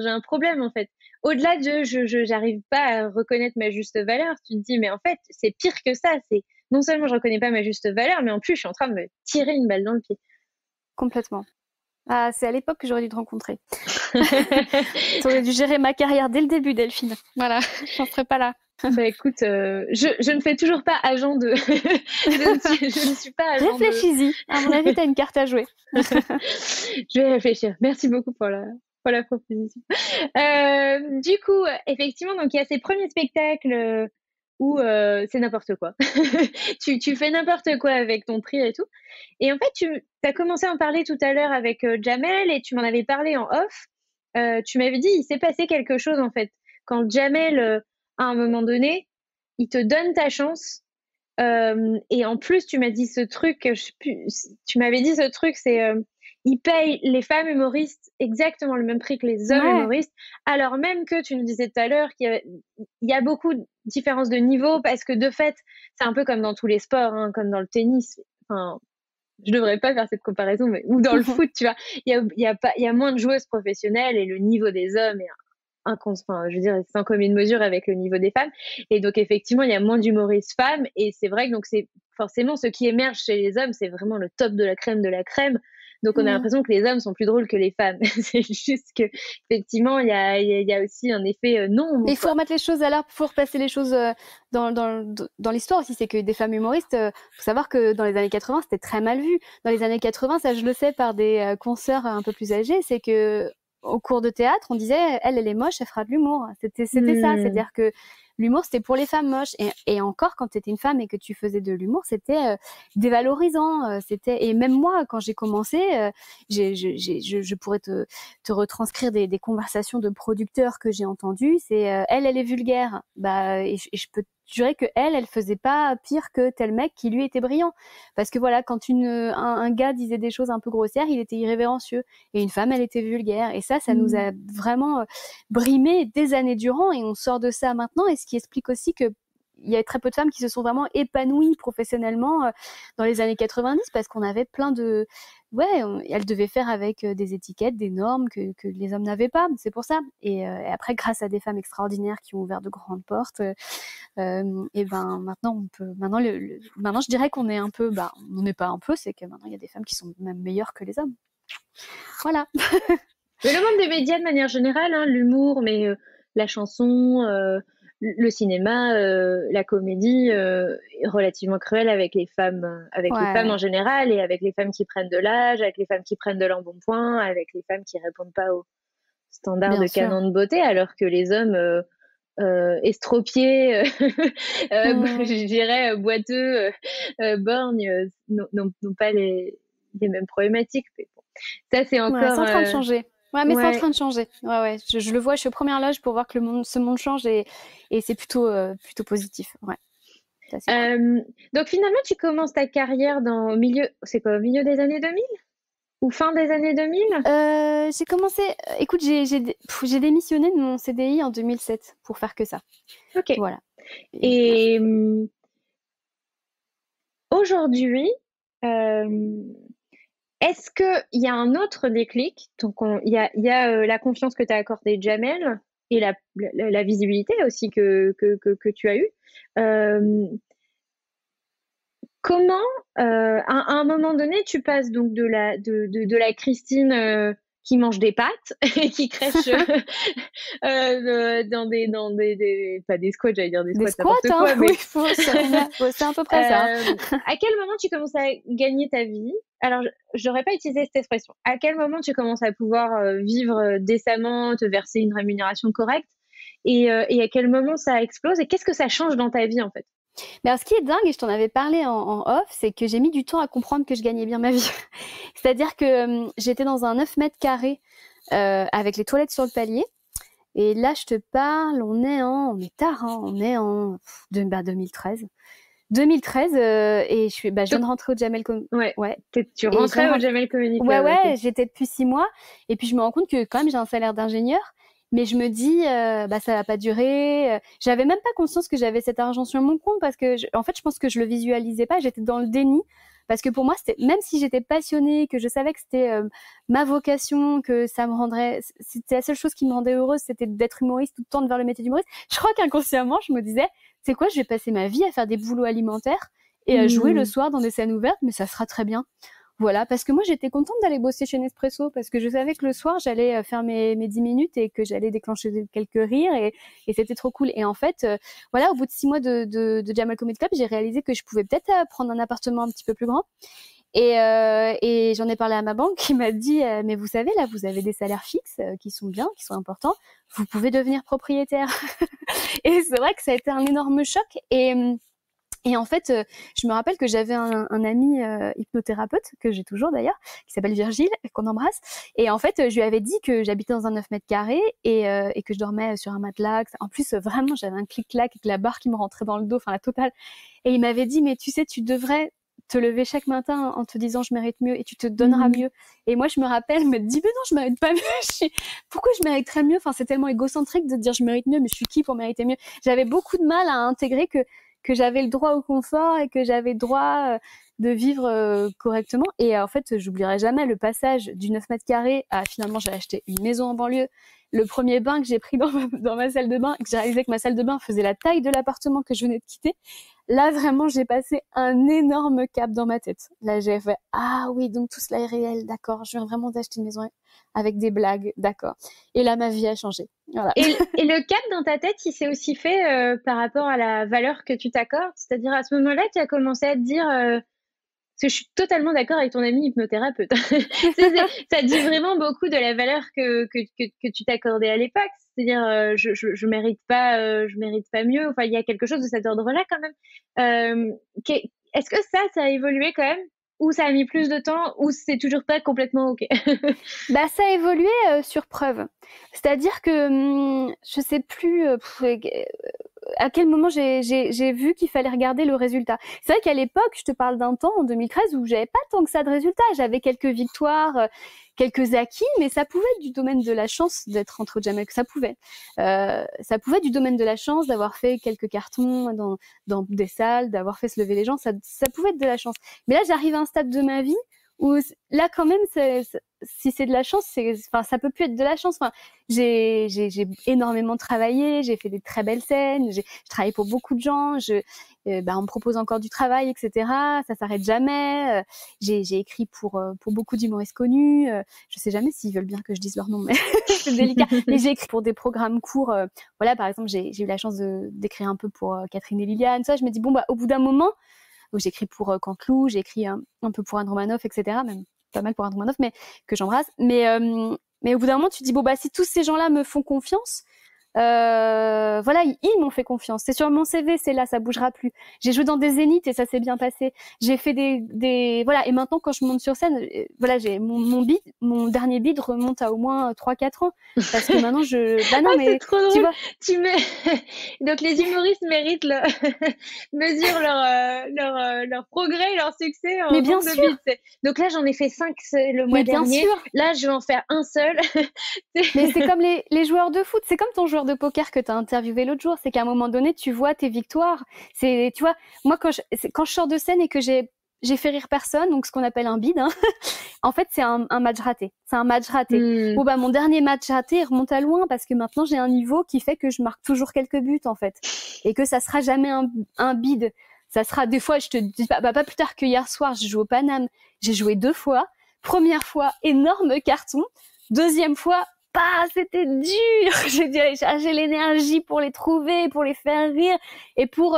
[SPEAKER 3] un problème, en fait. Au-delà de j'arrive pas à reconnaître ma juste valeur, tu te dis, mais en fait, c'est pire que ça. C'est non seulement je reconnais pas ma juste valeur, mais en plus, je suis en train de me tirer une balle dans le pied.
[SPEAKER 2] Complètement. Ah, c'est à l'époque que j'aurais dû te rencontrer. T'aurais dû gérer ma carrière dès le début, Delphine. Voilà, j'en serais pas là.
[SPEAKER 3] Bah écoute, je ne fais toujours pas agent de... je ne suis pas agent de...
[SPEAKER 2] Réfléchis-y. À mon avis, t'as une carte à jouer.
[SPEAKER 3] Je vais réfléchir. Merci beaucoup pour la proposition. Du coup, effectivement, donc il y a ces premiers spectacles où c'est n'importe quoi. Tu fais n'importe quoi avec ton prix et tout. Et en fait, tu as commencé à en parler tout à l'heure avec Jamel et tu m'en avais parlé en off. Tu m'avais dit, il s'est passé quelque chose en fait. Quand Jamel, à un moment donné, il te donne ta chance. Et en plus, tu m'as dit ce truc, je sais plus, tu m'avais dit ce truc, c'est ils payent les femmes humoristes exactement le même prix que les hommes humoristes, alors même que tu nous disais tout à l'heure qu'il y a beaucoup de différences de niveau, parce que de fait, c'est un peu comme dans tous les sports, hein, comme dans le tennis. Enfin, je devrais pas faire cette comparaison, mais ou dans le foot, tu vois, il y a moins de joueuses professionnelles et le niveau des hommes est enfin, je veux dire, sans commune mesure avec le niveau des femmes. Et donc, effectivement, il y a moins d'humoristes femmes. Et c'est vrai que donc c'est forcément ce qui émerge chez les hommes, c'est vraiment le top de la crème de la crème. Donc, on a l'impression que les hommes sont plus drôles que les femmes. C'est juste que, effectivement, il y a aussi un effet non.
[SPEAKER 2] Il faut remettre les choses à l'heure, il faut repasser les choses dans l'histoire aussi. C'est que des femmes humoristes, faut savoir que dans les années 80, c'était très mal vu. Dans les années 80, ça, je le sais par des consoeurs un peu plus âgées, c'est que au cours de théâtre, on disait elle est moche, elle fera de l'humour. C'était ça, c'est-à-dire que l'humour c'était pour les femmes moches et encore quand tu étais une femme et que tu faisais de l'humour, c'était dévalorisant, et même moi quand j'ai commencé, je pourrais te retranscrire des conversations de producteurs que j'ai entendues, c'est elle est vulgaire. Et je peux je dirais que elle faisait pas pire que tel mec qui lui était brillant, parce que voilà, quand un gars disait des choses un peu grossières, il était irrévérencieux, et une femme, elle était vulgaire, et ça nous a vraiment brimé des années durant, et on sort de ça maintenant, et ce qui explique aussi que il y a très peu de femmes qui se sont vraiment épanouies professionnellement dans les années 90, parce qu'on avait plein de... elles devaient faire avec des étiquettes, des normes que les hommes n'avaient pas, c'est pour ça. Et après, grâce à des femmes extraordinaires qui ont ouvert de grandes portes, et maintenant, maintenant, je dirais qu'on est un peu... on n'est pas un peu, c'est que maintenant, il y a des femmes qui sont même meilleures que les hommes. Voilà.
[SPEAKER 3] Mais le monde des médias, de manière générale, hein, l'humour, mais la chanson... le cinéma, la comédie est relativement cruelle avec les femmes en général, et avec les femmes qui prennent de l'âge, avec les femmes qui prennent de l'embonpoint, avec les femmes qui répondent pas aux standards de canon de beauté, alors que les hommes estropiés, je dirais boiteux, borgnes, n'ont pas les mêmes problématiques. Mais bon, ça c'est encore...
[SPEAKER 2] c'est en train de changer. Ouais, mais c'est en train de changer. Ouais. Je le vois, je suis aux premières loges pour voir que ce monde change, et c'est plutôt positif. Ouais.
[SPEAKER 3] Donc finalement, tu commences ta carrière au milieu des années 2000 ou fin des années 2000?
[SPEAKER 2] J'ai commencé, écoute, j'ai démissionné de mon CDI en 2007 pour faire que ça.
[SPEAKER 3] Ok.
[SPEAKER 2] Voilà.
[SPEAKER 3] Et aujourd'hui, est-ce qu'il y a un autre déclic? Donc, il y a la confiance que tu as accordée, Jamel, et la visibilité aussi que tu as eue. Comment, à un moment donné, tu passes donc de la Christine qui mange des pâtes et qui crèche dans des pas des squats, j'allais dire des squats,
[SPEAKER 2] n'importe quoi, mais c'est à peu près ça.
[SPEAKER 3] À quel moment tu commences à gagner ta vie? Alors, je n'aurais pas utilisé cette expression. À quel moment tu commences à pouvoir vivre décemment, te verser une rémunération correcte, et à quel moment ça explose, et qu'est-ce que ça change dans ta vie en fait?
[SPEAKER 2] Mais alors, ce qui est dingue, et je t'en avais parlé en off, c'est que j'ai mis du temps à comprendre que je gagnais bien ma vie. C'est-à-dire que j'étais dans un 9 mètres carrés avec les toilettes sur le palier. Et là, je te parle, on est tard, hein, on est en 2013. 2013, et je viens de rentrer au Jamel Comedy.
[SPEAKER 3] Ouais. Tu rentrais au Jamel Comedy.
[SPEAKER 2] Ouais, j'étais depuis 6 mois. Et puis, je me rends compte que quand même, j'ai un salaire d'ingénieur. Mais je me dis, ça va pas durer. J'avais même pas conscience que j'avais cet argent sur mon compte, parce que, en fait, je pense que je le visualisais pas. J'étais dans le déni, parce que pour moi, même si j'étais passionnée, que je savais que c'était ma vocation, que ça me rendrait, c'était la seule chose qui me rendait heureuse, c'était d'être humoriste, tout le temps vers le métier d'humoriste. Je crois qu'inconsciemment, je me disais, c'est quoi, je vais passer ma vie à faire des boulots alimentaires et à jouer le soir dans des scènes ouvertes, mais ça sera très bien. Voilà, parce que moi j'étais contente d'aller bosser chez Nespresso parce que je savais que le soir j'allais faire mes 10 minutes et que j'allais déclencher quelques rires et c'était trop cool. Et en fait, voilà, au bout de 6 mois de Jamal Comedy Club, j'ai réalisé que je pouvais peut-être prendre un appartement un petit peu plus grand. Et j'en ai parlé à ma banque qui m'a dit mais vous savez là vous avez des salaires fixes qui sont bien, qui sont importants, vous pouvez devenir propriétaire. Et c'est vrai que ça a été un énorme choc et en fait, je me rappelle que j'avais un ami hypnothérapeute, que j'ai toujours d'ailleurs, qui s'appelle Virgile, qu'on embrasse. Et en fait, je lui avais dit que j'habitais dans un 9 mètres carrés et que je dormais sur un matelas. En plus, vraiment, j'avais un clic-clac avec la barre qui me rentrait dans le dos, enfin la totale. Et il m'avait dit, mais tu sais, tu devrais te lever chaque matin en te disant je mérite mieux et tu te donneras mieux. Et moi, je me rappelle me dis, mais non, je mérite pas mieux. Pourquoi je mériterais mieux? Enfin, c'est tellement égocentrique de dire je mérite mieux, mais je suis qui pour mériter mieux? J'avais beaucoup de mal à intégrer que j'avais le droit au confort et que j'avais le droit de vivre correctement. Et en fait, j'oublierai jamais le passage du 9 mètres carrés à finalement, j'ai acheté une maison en banlieue. Le premier bain que j'ai pris dans ma salle de bain, que j'ai réalisé que ma salle de bain faisait la taille de l'appartement que je venais de quitter. Là, vraiment, j'ai passé un énorme cap dans ma tête. Là, j'ai fait « Ah oui, donc tout cela est réel, d'accord. Je viens vraiment d'acheter une maison avec des blagues, d'accord. » Et là, ma vie a changé. Voilà.
[SPEAKER 3] Et le cap dans ta tête, il s'est aussi fait par rapport à la valeur que tu t'accordes. C'est-à-dire, à ce moment-là, tu as commencé à te dire... parce que je suis totalement d'accord avec ton ami hypnothérapeute. Ça dit vraiment beaucoup de la valeur que tu t'accordais à l'époque. C'est-à-dire, je mérite pas mieux. Enfin, il y a quelque chose de cet ordre-là quand même. Est-ce que ça a évolué quand même? Ou ça a mis plus de temps? Ou c'est toujours pas complètement OK?
[SPEAKER 2] Bah, ça a évolué sur preuve. C'est-à-dire que je sais plus à quel moment j'ai vu qu'il fallait regarder le résultat. C'est vrai qu'à l'époque, je te parle d'un temps, en 2013, où j'avais pas tant que ça de résultats. J'avais quelques victoires, quelques acquis, mais ça pouvait être du domaine de la chance d'être entre Jamel, ça pouvait être du domaine de la chance d'avoir fait quelques cartons dans des salles, d'avoir fait se lever les gens, ça pouvait être de la chance. Mais là, j'arrive à un stade de ma vie où là quand même si c'est de la chance, ça peut plus être de la chance. Enfin, j'ai énormément travaillé, j'ai fait des très belles scènes, je travaille pour beaucoup de gens, on me propose encore du travail, etc. Ça s'arrête jamais. J'ai écrit pour beaucoup d'humoristes connus. Je sais jamais s'ils veulent bien que je dise leur nom, mais c'est délicat. Mais j'ai écrit pour des programmes courts. Voilà, par exemple, j'ai eu la chance d'écrire un peu pour Catherine et Liliane. Ça, je me dis au bout d'un moment. J'ai écrit pour Canteloup, j'ai écrit un peu pour Anne Romanoff, etc. Même pas mal pour Anne Romanoff, mais que j'embrasse. Mais au bout d'un moment, tu te dis si tous ces gens-là me font confiance, voilà, ils m'ont fait confiance. C'est sur mon CV, c'est là, ça bougera plus. J'ai joué dans des zéniths et ça s'est bien passé. J'ai fait voilà. Et maintenant, quand je monte sur scène, voilà, j'ai mon dernier bid remonte à au moins 3-4 ans. Parce que maintenant, non, mais
[SPEAKER 3] c'est trop drôle.
[SPEAKER 2] Tu vois.
[SPEAKER 3] Donc, les humoristes méritent mesure leur progrès, leur succès en
[SPEAKER 2] mais bien
[SPEAKER 3] nombre
[SPEAKER 2] sûr.
[SPEAKER 3] de bids. Donc là, j'en ai fait 5 le mois dernier. Sûr. Là, je vais en faire un seul.
[SPEAKER 2] Mais c'est comme les joueurs de foot. C'est comme ton joueur de poker que tu as interviewé l'autre jour. C'est qu'à un moment donné, tu vois tes victoires. Tu vois, moi, quand je sors de scène et que j'ai fait rire personne, donc ce qu'on appelle un bid, en fait, c'est un match raté. C'est un match raté. Bon, mon dernier match raté, il remonte à loin parce que maintenant, j'ai un niveau qui fait que je marque toujours quelques buts, en fait. Et que ça sera jamais un bid. Ça sera des fois, je te dis pas plus tard que hier soir, j'ai joué au Paname. J'ai joué 2 fois. Première fois, énorme carton. Deuxième fois, c'était dur. J'ai l'énergie pour les trouver, pour les faire rire et pour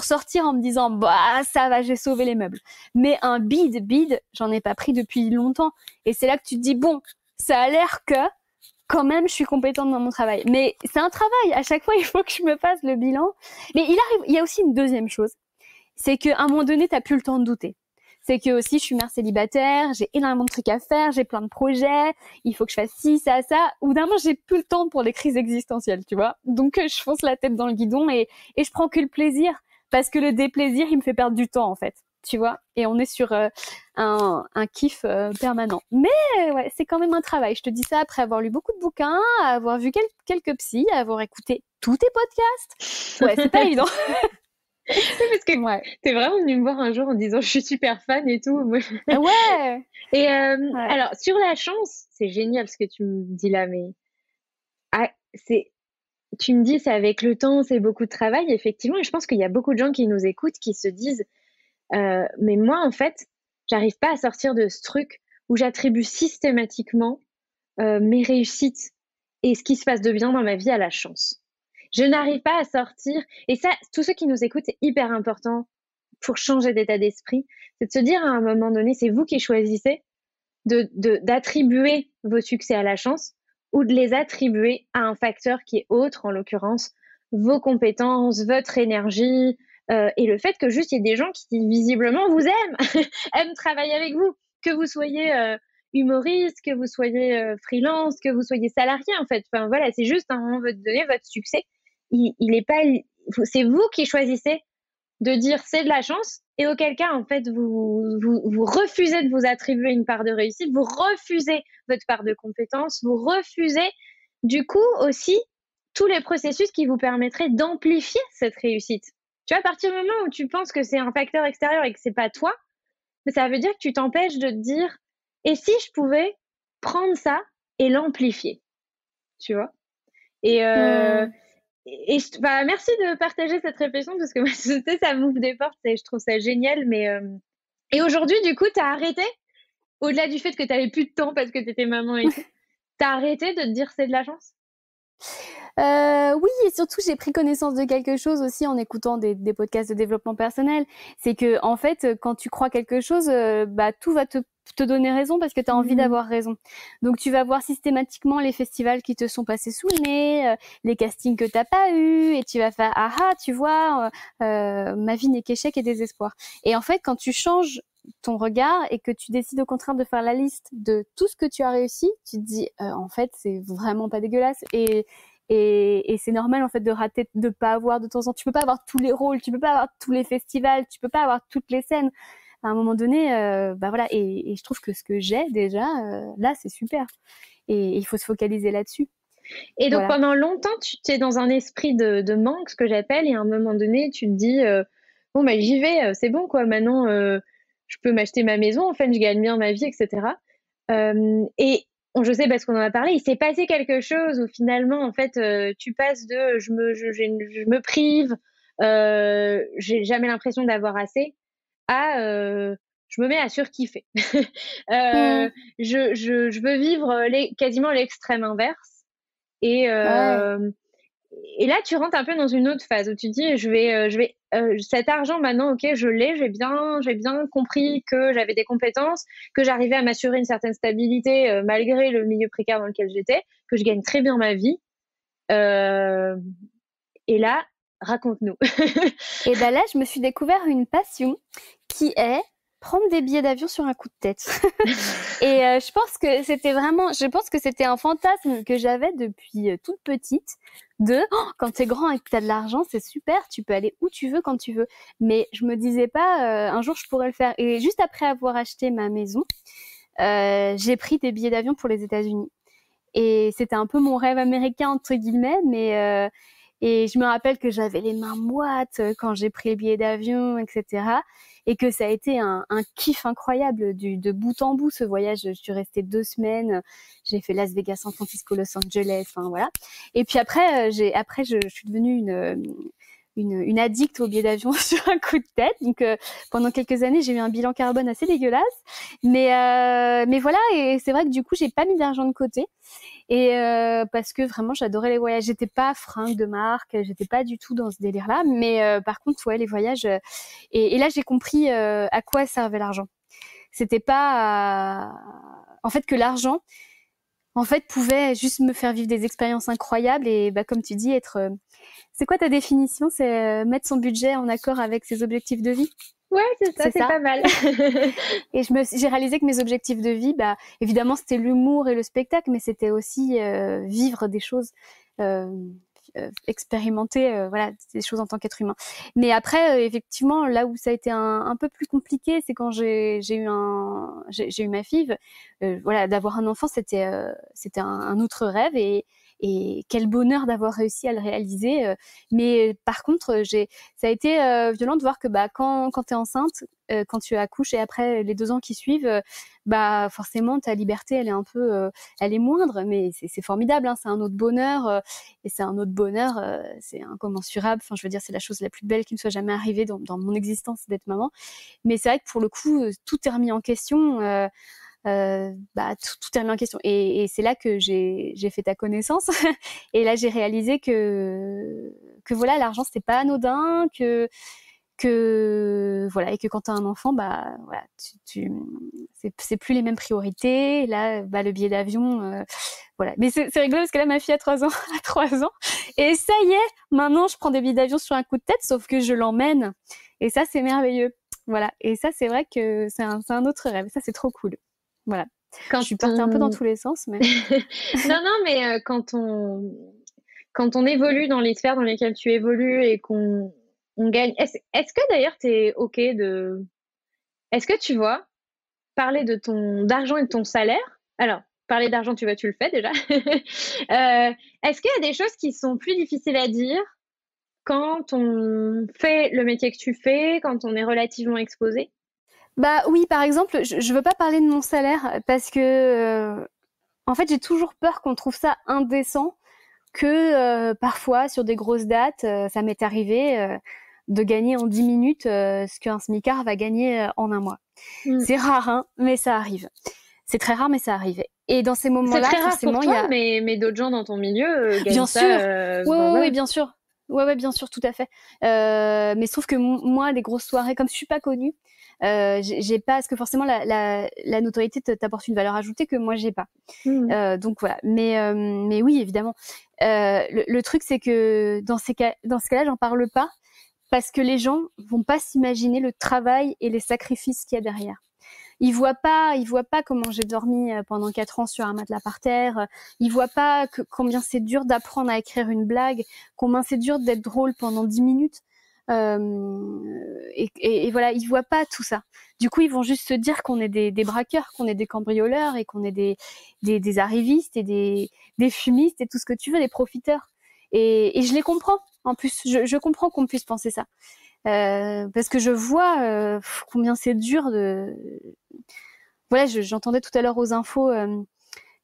[SPEAKER 2] sortir en me disant ça va, j'ai sauvé les meubles. Mais un bid, j'en ai pas pris depuis longtemps. Et c'est là que tu te dis ça a l'air que quand même je suis compétente dans mon travail. Mais c'est un travail. À chaque fois, il faut que je me fasse le bilan. Mais il y a aussi une deuxième chose, c'est qu'à un moment donné, t'as plus le temps de douter. C'est que aussi, je suis mère célibataire, j'ai énormément de trucs à faire, j'ai plein de projets, il faut que je fasse ci, ça. Au bout d'un moment, j'ai plus le temps pour les crises existentielles, tu vois. Donc, je fonce la tête dans le guidon et je prends que le plaisir parce que le déplaisir, il me fait perdre du temps, en fait, tu vois. Et on est sur un kiff permanent. Mais ouais, c'est quand même un travail. Je te dis ça après avoir lu beaucoup de bouquins, avoir vu quelques psys, avoir écouté tous tes podcasts. Ouais, c'est pas évident.
[SPEAKER 3] Parce que t'es vraiment venu me voir un jour en disant je suis super fan et tout.
[SPEAKER 2] Ouais.
[SPEAKER 3] Et alors sur la chance, c'est génial ce que tu me dis là, mais tu me dis c'est avec le temps, c'est beaucoup de travail effectivement. Et je pense qu'il y a beaucoup de gens qui nous écoutent qui se disent mais moi en fait j'arrive pas à sortir de ce truc où j'attribue systématiquement mes réussites et ce qui se passe de bien dans ma vie à la chance. Je n'arrive pas à sortir, et ça, tous ceux qui nous écoutent, c'est hyper important pour changer d'état d'esprit, c'est de se dire à un moment donné, c'est vous qui choisissez d'attribuer vos succès à la chance ou de les attribuer à un facteur qui est autre, en l'occurrence vos compétences, votre énergie, et le fait que juste il y ait des gens qui visiblement vous aiment, aiment travailler avec vous, que vous soyez humoriste, que vous soyez freelance, que vous soyez salarié en fait. Enfin voilà, c'est juste à un moment donné votre succès, il est pas, c'est vous qui choisissez de dire c'est de la chance, et auquel cas en fait vous refusez de vous attribuer une part de réussite, vous refusez votre part de compétence, vous refusez du coup aussi tous les processus qui vous permettraient d'amplifier cette réussite. Tu vois, à partir du moment où tu penses que c'est un facteur extérieur et que c'est pas toi, ça veut dire que tu t'empêches de te dire et si je pouvais prendre ça et l'amplifier, tu vois. Et merci de partager cette réflexion parce que moi, ça m'ouvre des portes et je trouve ça génial. Mais et aujourd'hui, du coup, tu as arrêté, au-delà du fait que tu n'avais plus de temps parce que tu étais maman et tout, tu as arrêté de te dire c'est de la chance?
[SPEAKER 2] Oui, et surtout j'ai pris connaissance de quelque chose aussi en écoutant des podcasts de développement personnel. C'est que en fait, quand tu crois quelque chose, tout va te donner raison parce que tu as envie d'avoir raison. Donc tu vas voir systématiquement les festivals qui te sont passés sous le nez, les castings que t'as pas eu, et tu vas faire tu vois, ma vie n'est qu'échec et désespoir. Et en fait, quand tu changes ton regard et que tu décides au contraire de faire la liste de tout ce que tu as réussi, tu te dis en fait c'est vraiment pas dégueulasse, et c'est normal en fait de rater, de pas avoir de temps en temps. Tu peux pas avoir tous les rôles, tu peux pas avoir tous les festivals, tu peux pas avoir toutes les scènes. À un moment donné, voilà. Et je trouve que ce que j'ai déjà, là, c'est super. Et il faut se focaliser là-dessus.
[SPEAKER 3] Et donc pendant longtemps, tu es dans un esprit de manque, ce que j'appelle, et à un moment donné, tu te dis bon bah j'y vais, c'est bon quoi. Maintenant, je peux m'acheter ma maison. En fait, je gagne bien ma vie, etc. Et je sais parce qu'on en a parlé, il s'est passé quelque chose où finalement, en fait, tu passes de je me prive, j'ai jamais l'impression d'avoir assez, à je me mets à surkiffer. Je veux vivre quasiment l'extrême inverse. Et là, tu rentres un peu dans une autre phase où tu dis, cet argent maintenant, ok, je l'ai, j'ai bien compris que j'avais des compétences, que j'arrivais à m'assurer une certaine stabilité malgré le milieu précaire dans lequel j'étais, que je gagne très bien ma vie. Et là, raconte-nous.
[SPEAKER 2] Et là, je me suis découvert une passion qui est prendre des billets d'avion sur un coup de tête. Et je pense que c'était un fantasme que j'avais depuis toute petite, de quand t'es grand et que t'as de l'argent, c'est super, tu peux aller où tu veux, quand tu veux. Mais je me disais pas, un jour je pourrais le faire. Et juste après avoir acheté ma maison, j'ai pris des billets d'avion pour les États-Unis. Et c'était un peu mon rêve américain, entre guillemets, mais et je me rappelle que j'avais les mains moites quand j'ai pris le billet d'avion, etc. Et que ça a été un kiff incroyable de bout en bout, ce voyage. Je suis restée 2 semaines. J'ai fait Las Vegas, San Francisco, Los Angeles, enfin voilà. Et puis après, je suis devenue une addict au billet d'avion sur un coup de tête. Donc pendant quelques années, j'ai eu un bilan carbone assez dégueulasse. Mais voilà, et c'est vrai que du coup, j'ai pas mis d'argent de côté. Et parce que vraiment j'adorais les voyages, j'étais pas fringue de marque, j'étais pas du tout dans ce délire là, mais par contre les voyages et là j'ai compris à quoi servait l'argent. C'était pas en fait que l'argent en fait pouvait juste me faire vivre des expériences incroyables, et comme tu dis, être c'est quoi ta définition? C'est mettre son budget en accord avec ses objectifs de vie.
[SPEAKER 3] Ouais, c'est ça, c'est pas mal.
[SPEAKER 2] Et j'ai réalisé que mes objectifs de vie, évidemment, c'était l'humour et le spectacle, mais c'était aussi vivre des choses, expérimenter, des choses en tant qu'être humain. Mais après, effectivement, là où ça a été un peu plus compliqué, c'est quand j'ai eu ma fille. D'avoir un enfant, c'était un autre rêve, et et quel bonheur d'avoir réussi à le réaliser. Mais par contre, ça a été violent de voir que quand tu es enceinte, quand tu accouches et après les 2 ans qui suivent, forcément ta liberté elle est un peu, elle est moindre, mais c'est formidable, hein, c'est un autre bonheur et c'est un autre bonheur, c'est incommensurable. Enfin, je veux dire, c'est la chose la plus belle qui me soit jamais arrivée dans mon existence d'être maman. Mais c'est vrai que pour le coup, tout est remis en question. Tout est remis en question. Et c'est là que j'ai fait ta connaissance. Et là, j'ai réalisé que voilà, l'argent, c'était pas anodin, que voilà, et que quand tu as un enfant, voilà, c'est plus les mêmes priorités. Là, le billet d'avion, voilà. Mais c'est rigolo parce que là, ma fille a 3 ans, a 3 ans. Et ça y est, maintenant, je prends des billets d'avion sur un coup de tête, sauf que je l'emmène. Et ça, c'est merveilleux. Voilà. Et ça, c'est vrai que c'est un autre rêve. Ça, c'est trop cool. Voilà. Je suis partie un peu dans tous les sens, mais...
[SPEAKER 3] Non, mais quand on évolue dans les sphères dans lesquelles tu évolues et qu'on gagne... Est-ce que d'ailleurs, tu es OK de... Est-ce que tu vois, parler d'argent et de ton salaire... Alors, parler d'argent, tu vois, tu le fais déjà. Est-ce qu'il y a des choses qui sont plus difficiles à dire quand on fait le métier que tu fais, quand on est relativement exposé?
[SPEAKER 2] Oui, par exemple, je veux pas parler de mon salaire parce que en fait, j'ai toujours peur qu'on trouve ça indécent que parfois sur des grosses dates, ça m'est arrivé de gagner en 10 minutes ce qu'un smicard va gagner en un mois. C'est rare, hein, mais ça arrive. C'est très rare, mais ça arrive. Et dans ces moments-là,
[SPEAKER 3] c'est très rare
[SPEAKER 2] forcément,
[SPEAKER 3] pour toi, mais d'autres gens dans ton milieu gagnent
[SPEAKER 2] bien
[SPEAKER 3] ça.
[SPEAKER 2] Sûr. Oui, bien sûr. Ouais, bien sûr, tout à fait. Mais je trouve que moi, les grosses soirées, comme je suis pas connue, j'ai pas, parce que forcément la notoriété t'apporte une valeur ajoutée que moi j'ai pas. Donc voilà. Mais oui, évidemment. Le truc, c'est que dans ce cas-là, j'en parle pas parce que les gens vont pas s'imaginer le travail et les sacrifices qu'il y a derrière. Ils voient pas comment j'ai dormi pendant 4 ans sur un matelas par terre. Ils voient pas combien c'est dur d'apprendre à écrire une blague, combien c'est dur d'être drôle pendant 10 minutes. Et voilà, ils voient pas tout ça. Du coup, ils vont juste se dire qu'on est des braqueurs, qu'on est des cambrioleurs et qu'on est des arrivistes et des fumistes et tout ce que tu veux, des profiteurs. Et je les comprends. En plus, je comprends qu'on puisse penser ça. Parce que je vois combien c'est dur de... Voilà, j'entendais tout à l'heure aux infos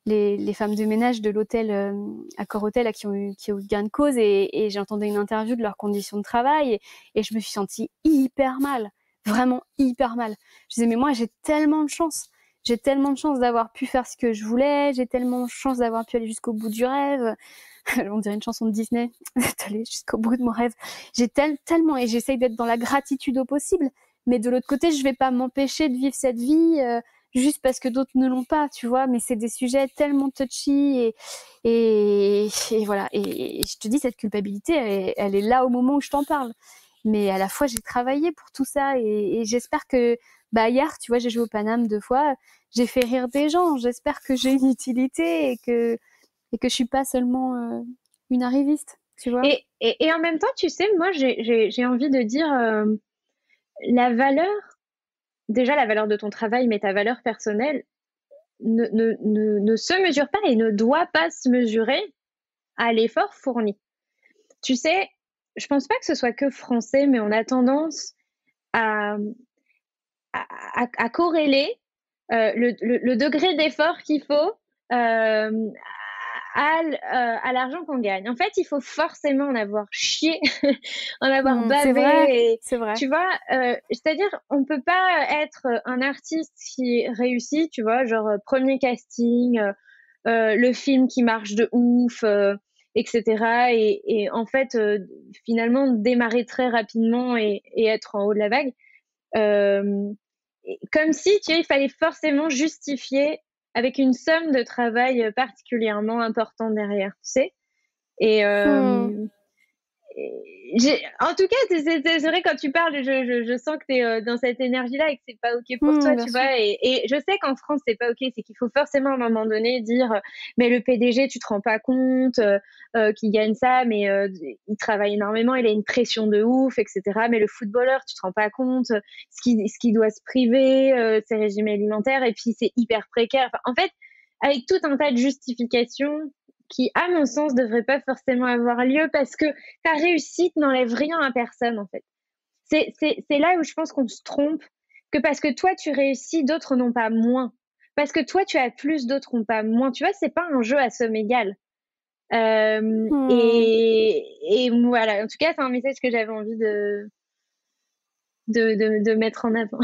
[SPEAKER 2] les femmes de ménage de l'hôtel Accor Hôtel qui ont eu gain de cause et j'entendais une interview de leurs conditions de travail et je me suis sentie hyper mal, vraiment hyper mal. Je disais mais moi j'ai tellement de chance d'avoir pu faire ce que je voulais, j'ai tellement de chance d'avoir pu aller jusqu'au bout du rêve. On dirait une chanson de Disney, d'aller jusqu'au bout de mon rêve. J'ai tellement, et j'essaye d'être dans la gratitude au possible, mais de l'autre côté, je vais pas m'empêcher de vivre cette vie juste parce que d'autres ne l'ont pas, tu vois. Mais c'est des sujets tellement touchy et voilà. Et je te dis, cette culpabilité, elle est là au moment où je t'en parle. Mais à la fois, j'ai travaillé pour tout ça et j'espère que, hier, tu vois, j'ai joué au Paname 2 fois, j'ai fait rire des gens. J'espère que j'ai une utilité et que je suis pas seulement une arriviste, tu vois.
[SPEAKER 3] Et en même temps, tu sais, moi, j'ai envie de dire la valeur de ton travail, mais ta valeur personnelle ne se mesure pas et ne doit pas se mesurer à l'effort fourni. Tu sais, je pense pas que ce soit que français, mais on a tendance à corréler le degré d'effort qu'il faut à l'argent qu'on gagne. En fait, il faut forcément en avoir chié, en avoir bavé.
[SPEAKER 2] C'est vrai.
[SPEAKER 3] Tu vois, c'est-à-dire, on peut pas être un artiste qui réussit, tu vois, genre premier casting, le film qui marche de ouf, etc. Et en fait, finalement, démarrer très rapidement et être en haut de la vague. Comme si, tu vois, il fallait forcément justifier avec une somme de travail particulièrement importante derrière, tu sais. Et en tout cas, c'est vrai, quand tu parles, je sens que tu es dans cette énergie-là et que c'est pas OK pour toi, tu vois. Et je sais qu'en France, c'est pas OK. C'est qu'il faut forcément à un moment donné dire mais le PDG, tu te rends pas compte qu'il gagne ça, mais il travaille énormément, il a une pression de ouf, etc. Mais le footballeur, tu te rends pas compte ce qu'il doit se priver, ses régimes alimentaires, et puis c'est hyper précaire. Enfin, en fait, avec tout un tas de justifications qui, à mon sens, devrait pas forcément avoir lieu parce que ta réussite n'enlève rien à personne, en fait. C'est là où je pense qu'on se trompe, que parce que toi, tu réussis, d'autres n'ont pas moins. Parce que toi, tu as plus, d'autres n'ont pas moins. Tu vois, c'est pas un jeu à somme égale. Et voilà, en tout cas, c'est un message que j'avais envie de mettre en avant.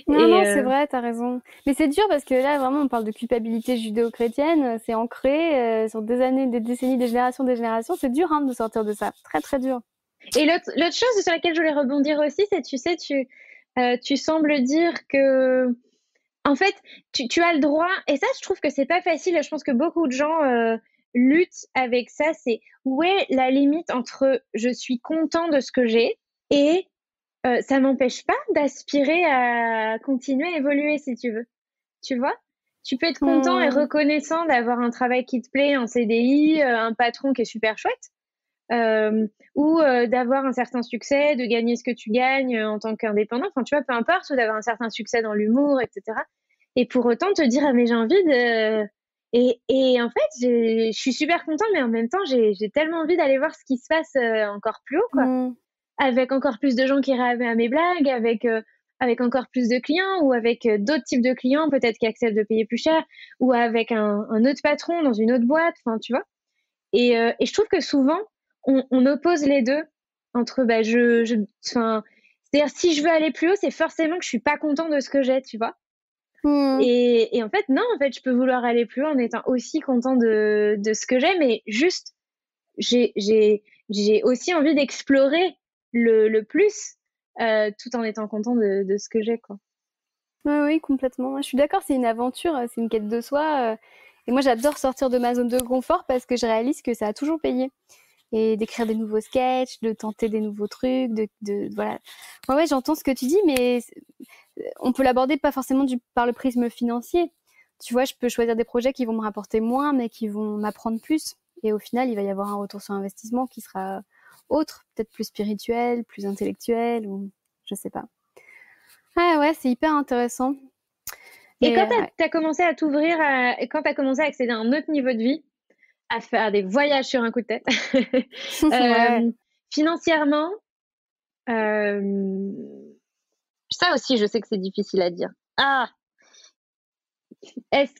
[SPEAKER 2] Non, c'est vrai, t'as raison. Mais c'est dur parce que là, vraiment, on parle de culpabilité judéo-chrétienne. C'est ancré sur des années, des décennies, des générations. C'est dur de sortir de ça. Très, très dur.
[SPEAKER 3] Et l'autre chose sur laquelle je voulais rebondir aussi, c'est, tu sais, tu sembles dire que, en fait, tu as le droit, et ça, je trouve que c'est pas facile. Je pense que beaucoup de gens luttent avec ça. C'est où est la limite entre je suis content de ce que j'ai et ça m'empêche pas d'aspirer à continuer à évoluer, si tu veux. Tu vois? Tu peux être content et reconnaissant d'avoir un travail qui te plaît, un CDI, un patron qui est super chouette, ou d'avoir un certain succès, de gagner ce que tu gagnes en tant qu'indépendant. Enfin, tu vois, peu importe, ou d'avoir un certain succès dans l'humour, etc. Et pour autant te dire, ah mais j'ai envie de... Et en fait, je suis super contente, mais en même temps, j'ai tellement envie d'aller voir ce qui se passe encore plus haut, quoi. Avec encore plus de gens qui réagissent à mes blagues, avec encore plus de clients, ou avec d'autres types de clients, peut-être qui acceptent de payer plus cher, ou avec un autre patron dans une autre boîte, enfin, tu vois. Et je trouve que souvent, on oppose les deux entre, bah, c'est-à-dire, si je veux aller plus haut, c'est forcément que je suis pas content de ce que j'ai, tu vois. Et en fait, non, en fait, je peux vouloir aller plus haut en étant aussi content de ce que j'ai, mais juste, j'ai aussi envie d'explorer le plus, tout en étant content de ce que j'ai, quoi.
[SPEAKER 2] Oui, complètement. Je suis d'accord, c'est une aventure, c'est une quête de soi. Et moi, j'adore sortir de ma zone de confort parce que je réalise que ça a toujours payé. Et d'écrire des nouveaux sketchs, de tenter des nouveaux trucs, voilà. Ouais, j'entends ce que tu dis, mais on peut l'aborder pas forcément par le prisme financier. Tu vois, je peux choisir des projets qui vont me rapporter moins, mais qui vont m'apprendre plus. Et au final, il va y avoir un retour sur investissement qui sera autre, peut-être plus spirituel, plus intellectuel, ou je sais pas. Ouais, c'est hyper intéressant.
[SPEAKER 3] Et quand tu as commencé à t'ouvrir, quand tu as commencé à accéder à un autre niveau de vie, à faire des voyages sur un coup de tête, financièrement, ça aussi, je sais que c'est difficile à dire. Est-ce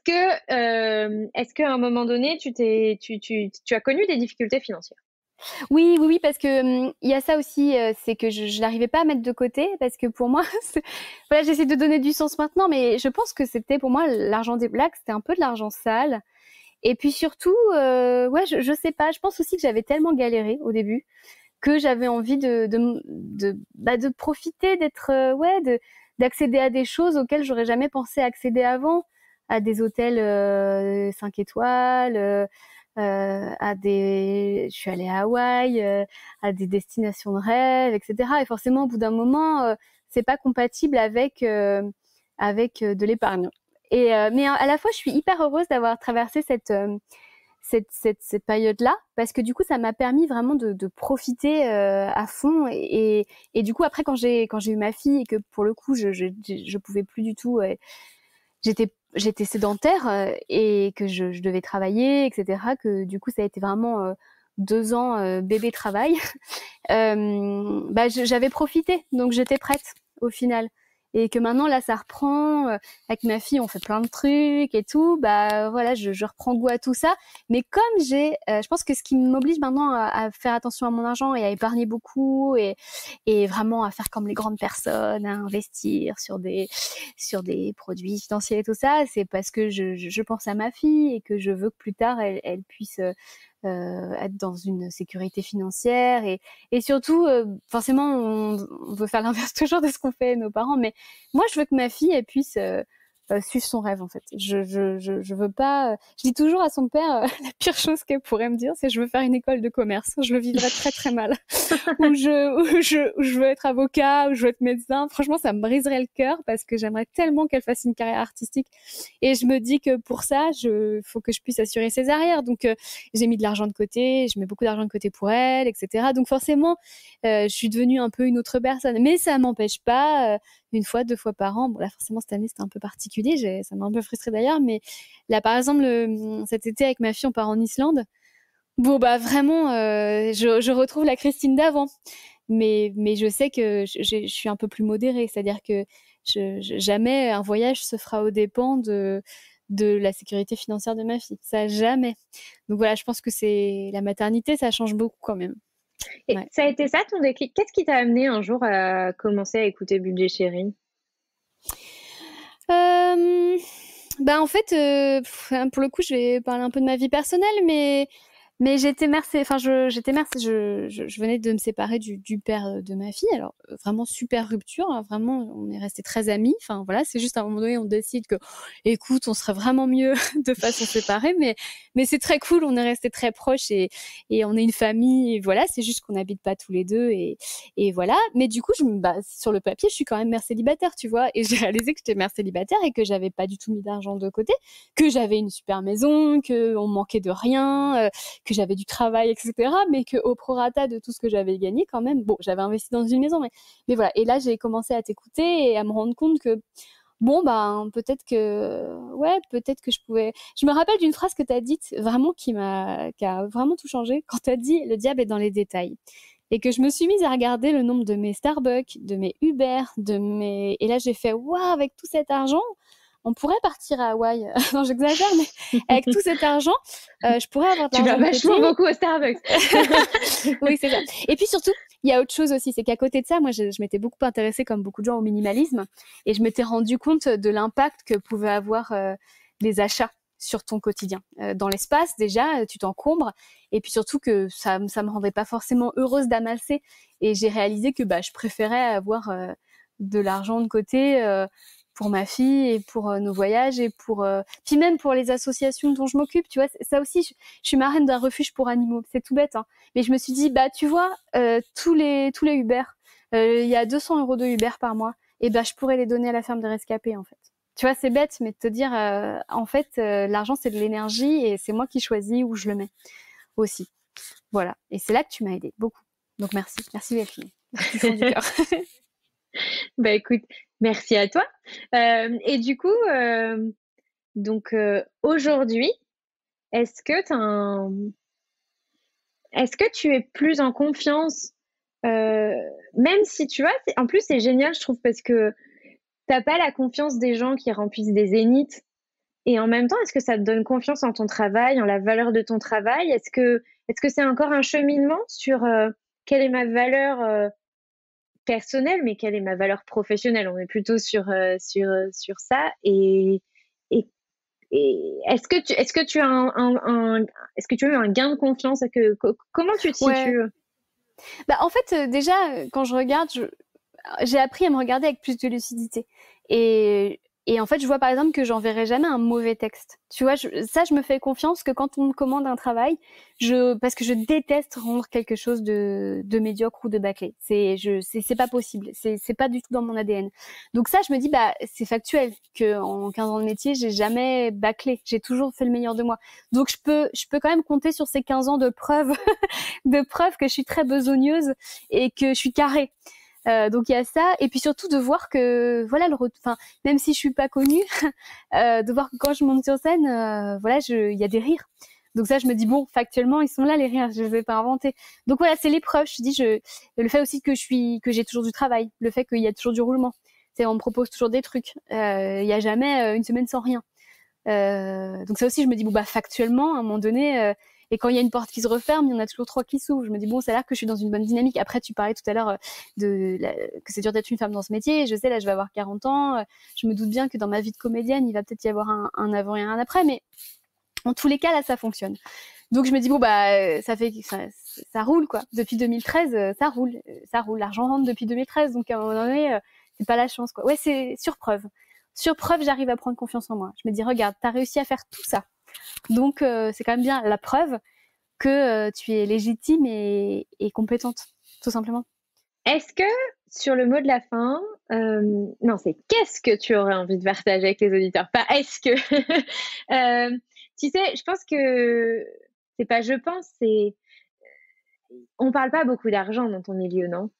[SPEAKER 3] qu'à un moment donné, tu as connu des difficultés financières?
[SPEAKER 2] Oui, parce que il y a ça aussi, c'est que je n'arrivais pas à mettre de côté parce que pour moi, voilà, j'essaie de donner du sens maintenant, mais je pense que c'était pour moi l'argent des blagues, c'était un peu de l'argent sale. Et puis surtout, je sais pas, je pense aussi que j'avais tellement galéré au début que j'avais envie de profiter, d'accéder à des choses auxquelles j'aurais jamais pensé accéder avant, à des hôtels 5 étoiles. Je suis allée à Hawaï, à des destinations de rêve, etc. Et forcément, au bout d'un moment, c'est pas compatible avec de l'épargne. Mais à la fois, je suis hyper heureuse d'avoir traversé cette période-là, parce que du coup, ça m'a permis vraiment de profiter à fond. Et du coup, après, quand j'ai eu ma fille et que pour le coup, je pouvais plus du tout, j'étais sédentaire et que je devais travailler, etc. Que du coup, ça a été vraiment 2 ans bébé travail. J'avais profité, donc j'étais prête au final. Et que maintenant, là, ça reprend. Avec ma fille, on fait plein de trucs et tout. Bah voilà, je reprends goût à tout ça. Mais comme je pense que ce qui m'oblige maintenant à faire attention à mon argent et à épargner beaucoup et vraiment à faire comme les grandes personnes, à investir sur des produits financiers et tout ça, c'est parce que je pense à ma fille et que je veux que plus tard, elle puisse être dans une sécurité financière et surtout forcément on veut faire l'inverse toujours de ce qu'ont fait nos parents, mais moi je veux que ma fille elle puisse suivre son rêve en fait. Je veux pas. Je dis toujours à son père la pire chose qu'elle pourrait me dire, c'est je veux faire une école de commerce. Je le vivrais très très mal. ou je veux être avocat, ou je veux être médecin. Franchement, ça me briserait le cœur parce que j'aimerais tellement qu'elle fasse une carrière artistique. Et je me dis que pour ça, faut que je puisse assurer ses arrières. Donc j'ai mis de l'argent de côté, je mets beaucoup d'argent de côté pour elle, etc. Donc forcément, je suis devenue un peu une autre personne. Mais ça m'empêche pas. une fois, 2 fois par an. Bon, là, forcément, cette année, c'était un peu particulier. Ça m'a un peu frustrée d'ailleurs. Mais là, par exemple, cet été, avec ma fille, on part en Islande. Bon, bah vraiment, je retrouve la Christine d'avant. Mais je sais que je suis un peu plus modérée. C'est-à-dire que jamais un voyage se fera aux dépens de la sécurité financière de ma fille. Ça, jamais. Donc voilà, je pense que c'est la maternité, ça change beaucoup quand même.
[SPEAKER 3] Et
[SPEAKER 2] Ouais.
[SPEAKER 3] ça a été ça ton déclic? Qu'est-ce qui t'a amené un jour à commencer à écouter Budget Chéri?
[SPEAKER 2] Bah en fait, pour le coup, je vais parler un peu de ma vie personnelle, mais j'étais je venais de me séparer du père de ma fille. Alors vraiment super rupture, hein, vraiment, on est restés très amis. Enfin voilà, c'est juste à un moment donné, on décide que, écoute, on serait vraiment mieux de façon séparée, mais c'est très cool, on est restés très proches et on est une famille. Et voilà, c'est juste qu'on n'habite pas tous les deux et voilà. Mais du coup, sur le papier, je suis quand même mère célibataire, tu vois, et j'ai réalisé que j'étais mère célibataire et que j'avais pas du tout mis d'argent de côté, que j'avais une super maison, que on manquait de rien. Que j'avais du travail, etc., mais qu'au prorata de tout ce que j'avais gagné, quand même, bon, j'avais investi dans une maison, mais voilà. Et là, j'ai commencé à t'écouter et à me rendre compte que, bon, ben, peut-être que je pouvais. Je me rappelle d'une phrase que tu as dite, vraiment, qui a vraiment tout changé, quand tu as dit le diable est dans les détails. Et que je me suis mise à regarder le nombre de mes Starbucks, de mes Uber, et là, j'ai fait, waouh, avec tout cet argent, on pourrait partir à Hawaï. Non, j'exagère, mais avec tout cet argent, je pourrais avoir de
[SPEAKER 3] Tu vas
[SPEAKER 2] l'argent de
[SPEAKER 3] vachement
[SPEAKER 2] côté.
[SPEAKER 3] beaucoup au Starbucks.
[SPEAKER 2] Oui, c'est ça. Et puis surtout, il y a autre chose aussi, c'est qu'à côté de ça, moi, je m'étais beaucoup intéressée, comme beaucoup de gens, au minimalisme, et je m'étais rendu compte de l'impact que pouvaient avoir les achats sur ton quotidien. Dans l'espace, déjà, tu t'encombres, et puis surtout que ça me rendait pas forcément heureuse d'amasser, et j'ai réalisé que je préférais avoir de l'argent de côté pour ma fille et pour nos voyages et puis même pour les associations dont je m'occupe, tu vois. Ça aussi, je suis marraine d'un refuge pour animaux, c'est tout bête, hein. Mais je me suis dit, tu vois, tous les Uber, il y a 200 € de Uber par mois, et je pourrais les donner à la ferme des rescapés, en fait. Tu vois, c'est bête, mais de te dire, en fait, l'argent, c'est de l'énergie et c'est moi qui choisis où je le mets aussi. Voilà. Et c'est là que tu m'as aidé beaucoup. Donc merci Delphine, du fond du cœur.
[SPEAKER 3] Écoute, merci à toi. Et du coup, aujourd'hui, est-ce que tu es plus en confiance, même si tu vois, en plus c'est génial, je trouve, parce que t'as pas la confiance des gens qui remplissent des zéniths, et en même temps, est-ce que ça te donne confiance en ton travail, en la valeur de ton travail? Est-ce que c'est encore un cheminement sur quelle est ma valeur personnelle, mais quelle est ma valeur professionnelle? On est plutôt sur ça. Et, et est-ce que tu as est-ce que tu as eu un gain de confiance? Comment tu te situes?
[SPEAKER 2] En fait, déjà, quand je regarde, j'ai appris à me regarder avec plus de lucidité. Et en fait, je vois par exemple que j'enverrai jamais un mauvais texte. Tu vois, je me fais confiance que quand on me commande un travail, parce que je déteste rendre quelque chose de médiocre ou de bâclé. C'est pas possible. C'est pas du tout dans mon ADN. Donc ça, je me dis, c'est factuel que en 15 ans de métier, j'ai jamais bâclé. J'ai toujours fait le meilleur de moi. Donc je peux quand même compter sur ces 15 ans de preuves, que je suis très besogneuse et que je suis carrée. Donc il y a ça, et puis surtout de voir que voilà même si je suis pas connue, de voir que quand je monte sur scène, il y a des rires. Donc ça, je me dis bon, factuellement ils sont là les rires, je les ai pas inventés. Donc voilà, c'est l'épreuve. Je dis le fait aussi que j'ai toujours du travail, le fait qu'il y a toujours du roulement. On me propose toujours des trucs. Il y a jamais une semaine sans rien. Donc ça aussi, je me dis factuellement à un moment donné. Et quand il y a une porte qui se referme, il y en a toujours 3 qui s'ouvrent. Je me dis, ça a l'air que je suis dans une bonne dynamique. Après, tu parlais tout à l'heure que c'est dur d'être une femme dans ce métier. Je sais, là, je vais avoir 40 ans. Je me doute bien que dans ma vie de comédienne, il va peut-être y avoir un avant et un après. Mais en tous les cas, là, ça fonctionne. Donc, je me dis, ça roule, quoi. Depuis 2013, ça roule. L'argent rentre depuis 2013. Donc, à un moment donné, c'est pas la chance, quoi. Ouais, c'est sur preuve. Sur preuve, j'arrive à prendre confiance en moi. Je me dis, regarde, t'as réussi à faire tout ça. Donc, c'est quand même bien la preuve que tu es légitime et compétente, tout simplement.
[SPEAKER 3] Est-ce que, sur le mot de la fin, non, c'est qu'est-ce que tu aurais envie de partager avec les auditeurs? Pas est-ce que. Tu sais, je pense que c'est pas je pense, c'est. On parle pas beaucoup d'argent dans ton milieu, non?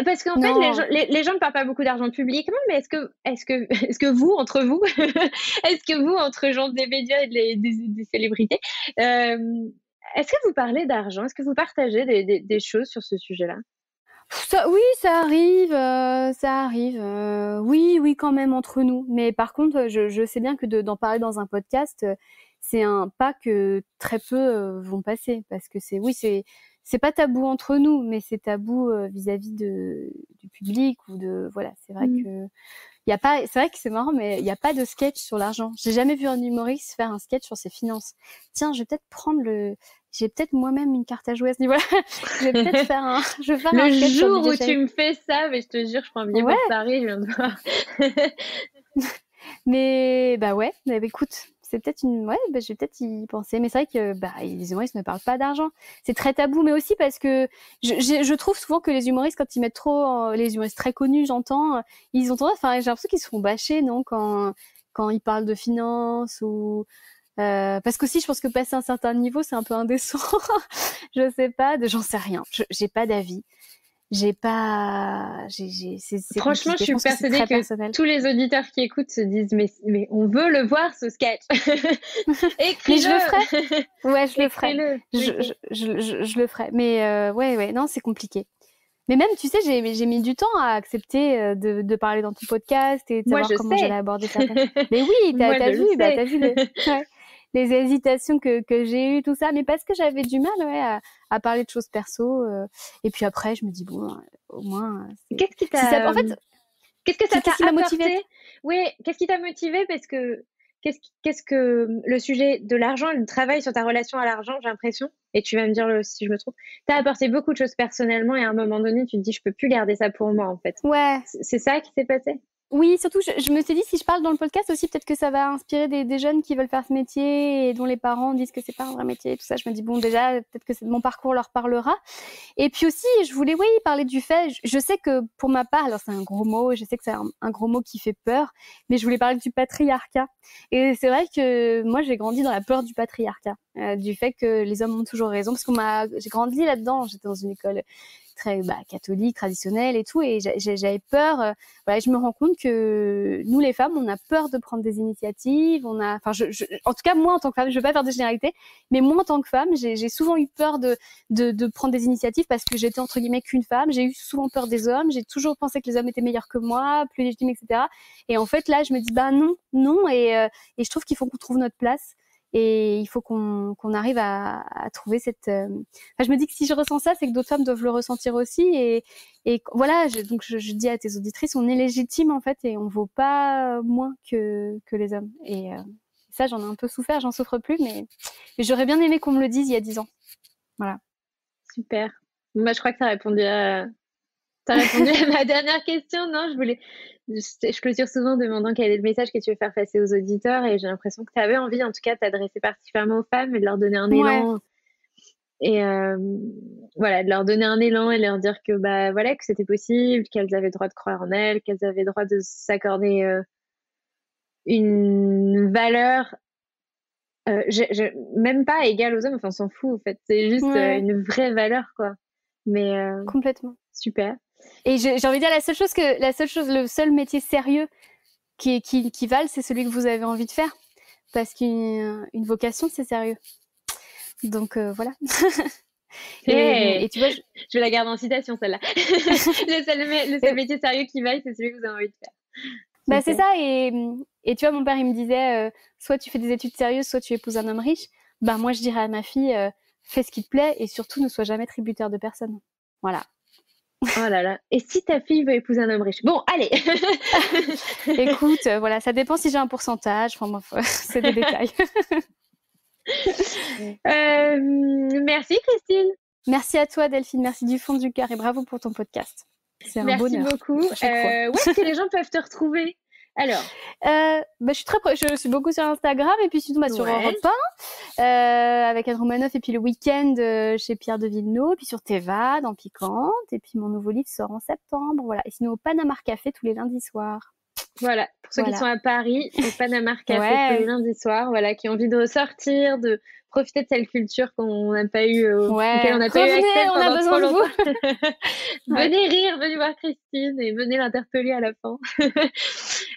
[SPEAKER 3] Parce qu'en fait, les gens ne parlent pas beaucoup d'argent publiquement, mais est-ce que vous, entre vous, est-ce que vous, entre gens des médias et des célébrités, est-ce que vous parlez d'argent? Est-ce que vous partagez des choses sur ce sujet-là?
[SPEAKER 2] Oui, ça arrive, oui, quand même entre nous. Mais par contre, je sais bien que d'en parler dans un podcast, c'est un pas que très peu vont passer, parce que c'est pas tabou entre nous, mais c'est tabou vis-à-vis du public ou voilà. C'est vrai que c'est vrai que c'est marrant, mais il y a pas de sketch sur l'argent. J'ai jamais vu un humoriste faire un sketch sur ses finances. Tiens, j'ai peut-être moi-même une carte à jouer à ce niveau-là. Je vais peut-être faire un sketch
[SPEAKER 3] Le
[SPEAKER 2] sur
[SPEAKER 3] jour où
[SPEAKER 2] budget
[SPEAKER 3] tu me fais ça, mais je te jure, je prends un billet pour Paris, je viens de voir.
[SPEAKER 2] Mais ouais, écoute, c'est peut-être je vais peut-être y penser. Mais c'est vrai que les humoristes ne parlent pas d'argent. C'est très tabou, mais aussi parce que je trouve souvent que les humoristes, quand ils mettent trop, les humoristes très connus, j'entends, ils ont tendance, j'ai l'impression qu'ils se font bâcher, non, quand ils parlent de finances ou parce qu'aussi, je pense que passer un certain niveau, c'est un peu indécent. Je sais pas, j'en sais rien. J'ai pas d'avis.
[SPEAKER 3] Franchement, je suis persuadée que tous les auditeurs qui écoutent se disent mais on veut le voir ce sketch. Écris-le.
[SPEAKER 2] Mais je le ferai. Ouais, je le ferai. Je le ferai. Mais ouais, non, c'est compliqué. Mais même, tu sais, j'ai mis du temps à accepter de parler dans ton podcast et de savoir comment j'allais aborder ça. Mais oui, t'as vu les hésitations que j'ai eues, tout ça, mais parce que j'avais du mal à parler de choses perso. Et puis après, je me dis, bon, au moins...
[SPEAKER 3] Qu'est-ce qui t'a... En fait, qu'est-ce que ça t'a
[SPEAKER 2] motivé?
[SPEAKER 3] Oui, qu'est-ce qui t'a motivé? Parce que qu'est-ce que le sujet de l'argent, le travail sur ta relation à l'argent, j'ai l'impression, et tu vas me dire si je me trompe, t'as apporté beaucoup de choses personnellement et à un moment donné, tu te dis, je peux plus garder ça pour moi, en fait.
[SPEAKER 2] Ouais.
[SPEAKER 3] C'est ça qui s'est passé?
[SPEAKER 2] Oui, surtout, je me suis dit, si je parle dans le podcast aussi, peut-être que ça va inspirer des jeunes qui veulent faire ce métier et dont les parents disent que c'est pas un vrai métier et tout ça. Je me dis, bon, déjà, peut-être que mon parcours leur parlera. Et puis aussi, je voulais, parler du fait, je sais que pour ma part, alors c'est un gros mot, je sais que c'est un gros mot qui fait peur, mais je voulais parler du patriarcat. Et c'est vrai que moi, j'ai grandi dans la peur du patriarcat, du fait que les hommes ont toujours raison, parce j'ai grandi là-dedans, j'étais dans une école très catholique, traditionnelle et tout, et j'avais peur. Je me rends compte que nous, les femmes, on a peur de prendre des initiatives. En tout cas, moi, en tant que femme, je veux pas faire de généralité, mais moi, en tant que femme, j'ai souvent eu peur de prendre des initiatives parce que j'étais entre guillemets qu'une femme. J'ai eu souvent peur des hommes. J'ai toujours pensé que les hommes étaient meilleurs que moi, plus légitimes, etc. Et en fait, là, je me dis, non, et je trouve qu'il faut qu'on trouve notre place. Et il faut qu'on arrive à trouver cette... je me dis que si je ressens ça, c'est que d'autres femmes doivent le ressentir aussi. Et voilà, donc je dis à tes auditrices, on est légitime en fait et on vaut pas moins que les hommes. Et ça, j'en ai un peu souffert, j'en souffre plus, mais j'aurais bien aimé qu'on me le dise il y a 10 ans. Voilà.
[SPEAKER 3] Super. Moi, je crois que tu as répondu à ma dernière question. Non, je clôture souvent en demandant quel est le message que tu veux faire passer aux auditeurs et j'ai l'impression que tu avais envie, en tout cas, de t'adresser particulièrement aux femmes et de leur donner un élan. Et de leur donner un élan et leur dire que, que c'était possible, qu'elles avaient le droit de croire en elles, qu'elles avaient le droit de s'accorder une valeur même pas égale aux hommes, enfin, on s'en fout, en fait. C'est juste une vraie valeur, quoi. Mais
[SPEAKER 2] complètement.
[SPEAKER 3] Super.
[SPEAKER 2] Et j'ai envie de dire le seul métier sérieux qui vale, c'est celui que vous avez envie de faire, parce qu'une vocation, c'est sérieux. Donc voilà.
[SPEAKER 3] Et tu vois, je vais la garder en citation, celle-là. le seul métier sérieux qui vaille, c'est celui que vous avez envie de faire.
[SPEAKER 2] C'est ça. Et tu vois, mon père, il me disait, soit tu fais des études sérieuses, soit tu épouses un homme riche. Moi, je dirais à ma fille, fais ce qui te plaît et surtout ne sois jamais tributaire de personne. Voilà.
[SPEAKER 3] Oh là là. Et si ta fille veut épouser un homme riche? Bon, allez.
[SPEAKER 2] Écoute, voilà, ça dépend si j'ai un pourcentage. Enfin, c'est des détails.
[SPEAKER 3] Merci Christine.
[SPEAKER 2] Merci à toi Delphine, merci du fond du cœur et bravo pour ton podcast. C'est un bonheur.
[SPEAKER 3] Merci beaucoup. Où est-ce que les gens peuvent te retrouver? Alors,
[SPEAKER 2] je suis beaucoup sur Instagram et puis sinon sur Europe 1 avec Anne Romanoff et puis le week-end chez Pierre de Villeneuve, puis sur Teva dans Piquante et puis mon nouveau livre sort en septembre, voilà. Et sinon au Panama Café tous les lundis soirs.
[SPEAKER 3] Voilà, pour ceux qui sont à Paris, au Panama Café
[SPEAKER 2] Ouais.
[SPEAKER 3] tous les lundis soirs, voilà, qui ont envie de ressortir, de profiter de cette culture qu'on n'a pas eu, auquel on n'a pas eu accès
[SPEAKER 2] Revenez, on a
[SPEAKER 3] pendant
[SPEAKER 2] besoin
[SPEAKER 3] trop
[SPEAKER 2] de vous.
[SPEAKER 3] longtemps. Venez rire, venez voir Christine et venez l'interpeller à la fin.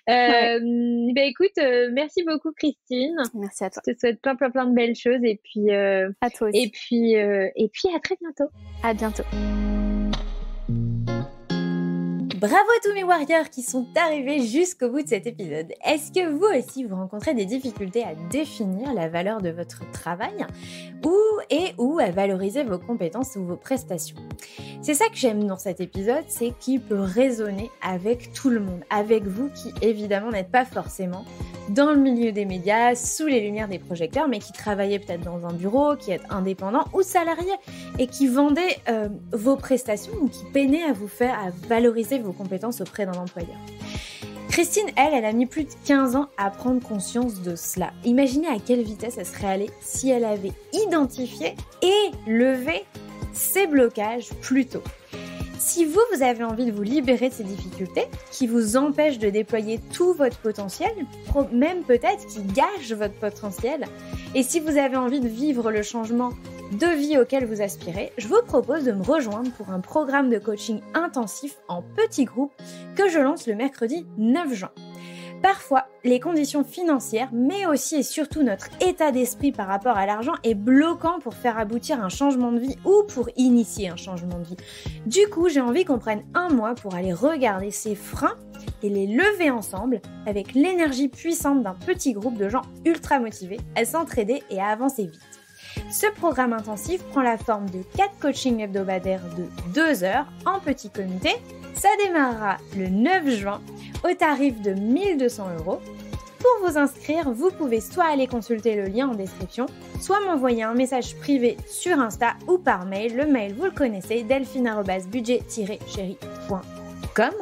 [SPEAKER 3] Ben écoute, merci beaucoup Christine.
[SPEAKER 2] Merci à toi.
[SPEAKER 3] Je te souhaite plein de belles choses et puis
[SPEAKER 2] À toi aussi.
[SPEAKER 3] et puis à très bientôt.
[SPEAKER 2] À bientôt.
[SPEAKER 1] Bravo à tous mes warriors qui sont arrivés jusqu'au bout de cet épisode. Est-ce que vous aussi vous rencontrez des difficultés à définir la valeur de votre travail ou à valoriser vos compétences ou vos prestations? C'est ça que j'aime dans cet épisode, c'est qu'il peut résonner avec tout le monde, avec vous qui évidemment n'êtes pas forcément dans le milieu des médias, sous les lumières des projecteurs, mais qui travaillez peut-être dans un bureau, qui êtes indépendant ou salarié et qui vendez vos prestations ou qui peinez à valoriser vos compétences auprès d'un employeur. Christine, elle a mis plus de 15 ans à prendre conscience de cela. Imaginez à quelle vitesse elle serait allée si elle avait identifié et levé ces blocages plus tôt. Si vous avez envie de vous libérer de ces difficultés qui vous empêchent de déployer tout votre potentiel, même peut-être qui gâchent votre potentiel, et si vous avez envie de vivre le changement de vie auquel vous aspirez, je vous propose de me rejoindre pour un programme de coaching intensif en petits groupes que je lance le mercredi 9 juin. Parfois, les conditions financières, mais aussi et surtout notre état d'esprit par rapport à l'argent est bloquant pour faire aboutir un changement de vie ou pour initier un changement de vie. Du coup, j'ai envie qu'on prenne un mois pour aller regarder ces freins et les lever ensemble avec l'énergie puissante d'un petit groupe de gens ultra motivés à s'entraider et à avancer vite. Ce programme intensif prend la forme de 4 coachings hebdomadaires de 2 heures en petit comité. Ça démarrera le 9 juin au tarif de 1 200 €. Pour vous inscrire, vous pouvez soit aller consulter le lien en description, soit m'envoyer un message privé sur Insta ou par mail. Le mail, vous le connaissez, delphine@budget-chéri.com.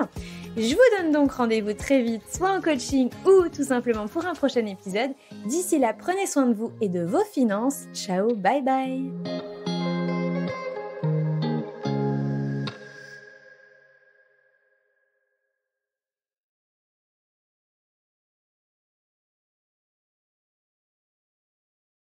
[SPEAKER 1] Je vous donne donc rendez-vous très vite, soit en coaching ou tout simplement pour un prochain épisode. D'ici là, prenez soin de vous et de vos finances. Ciao, bye bye!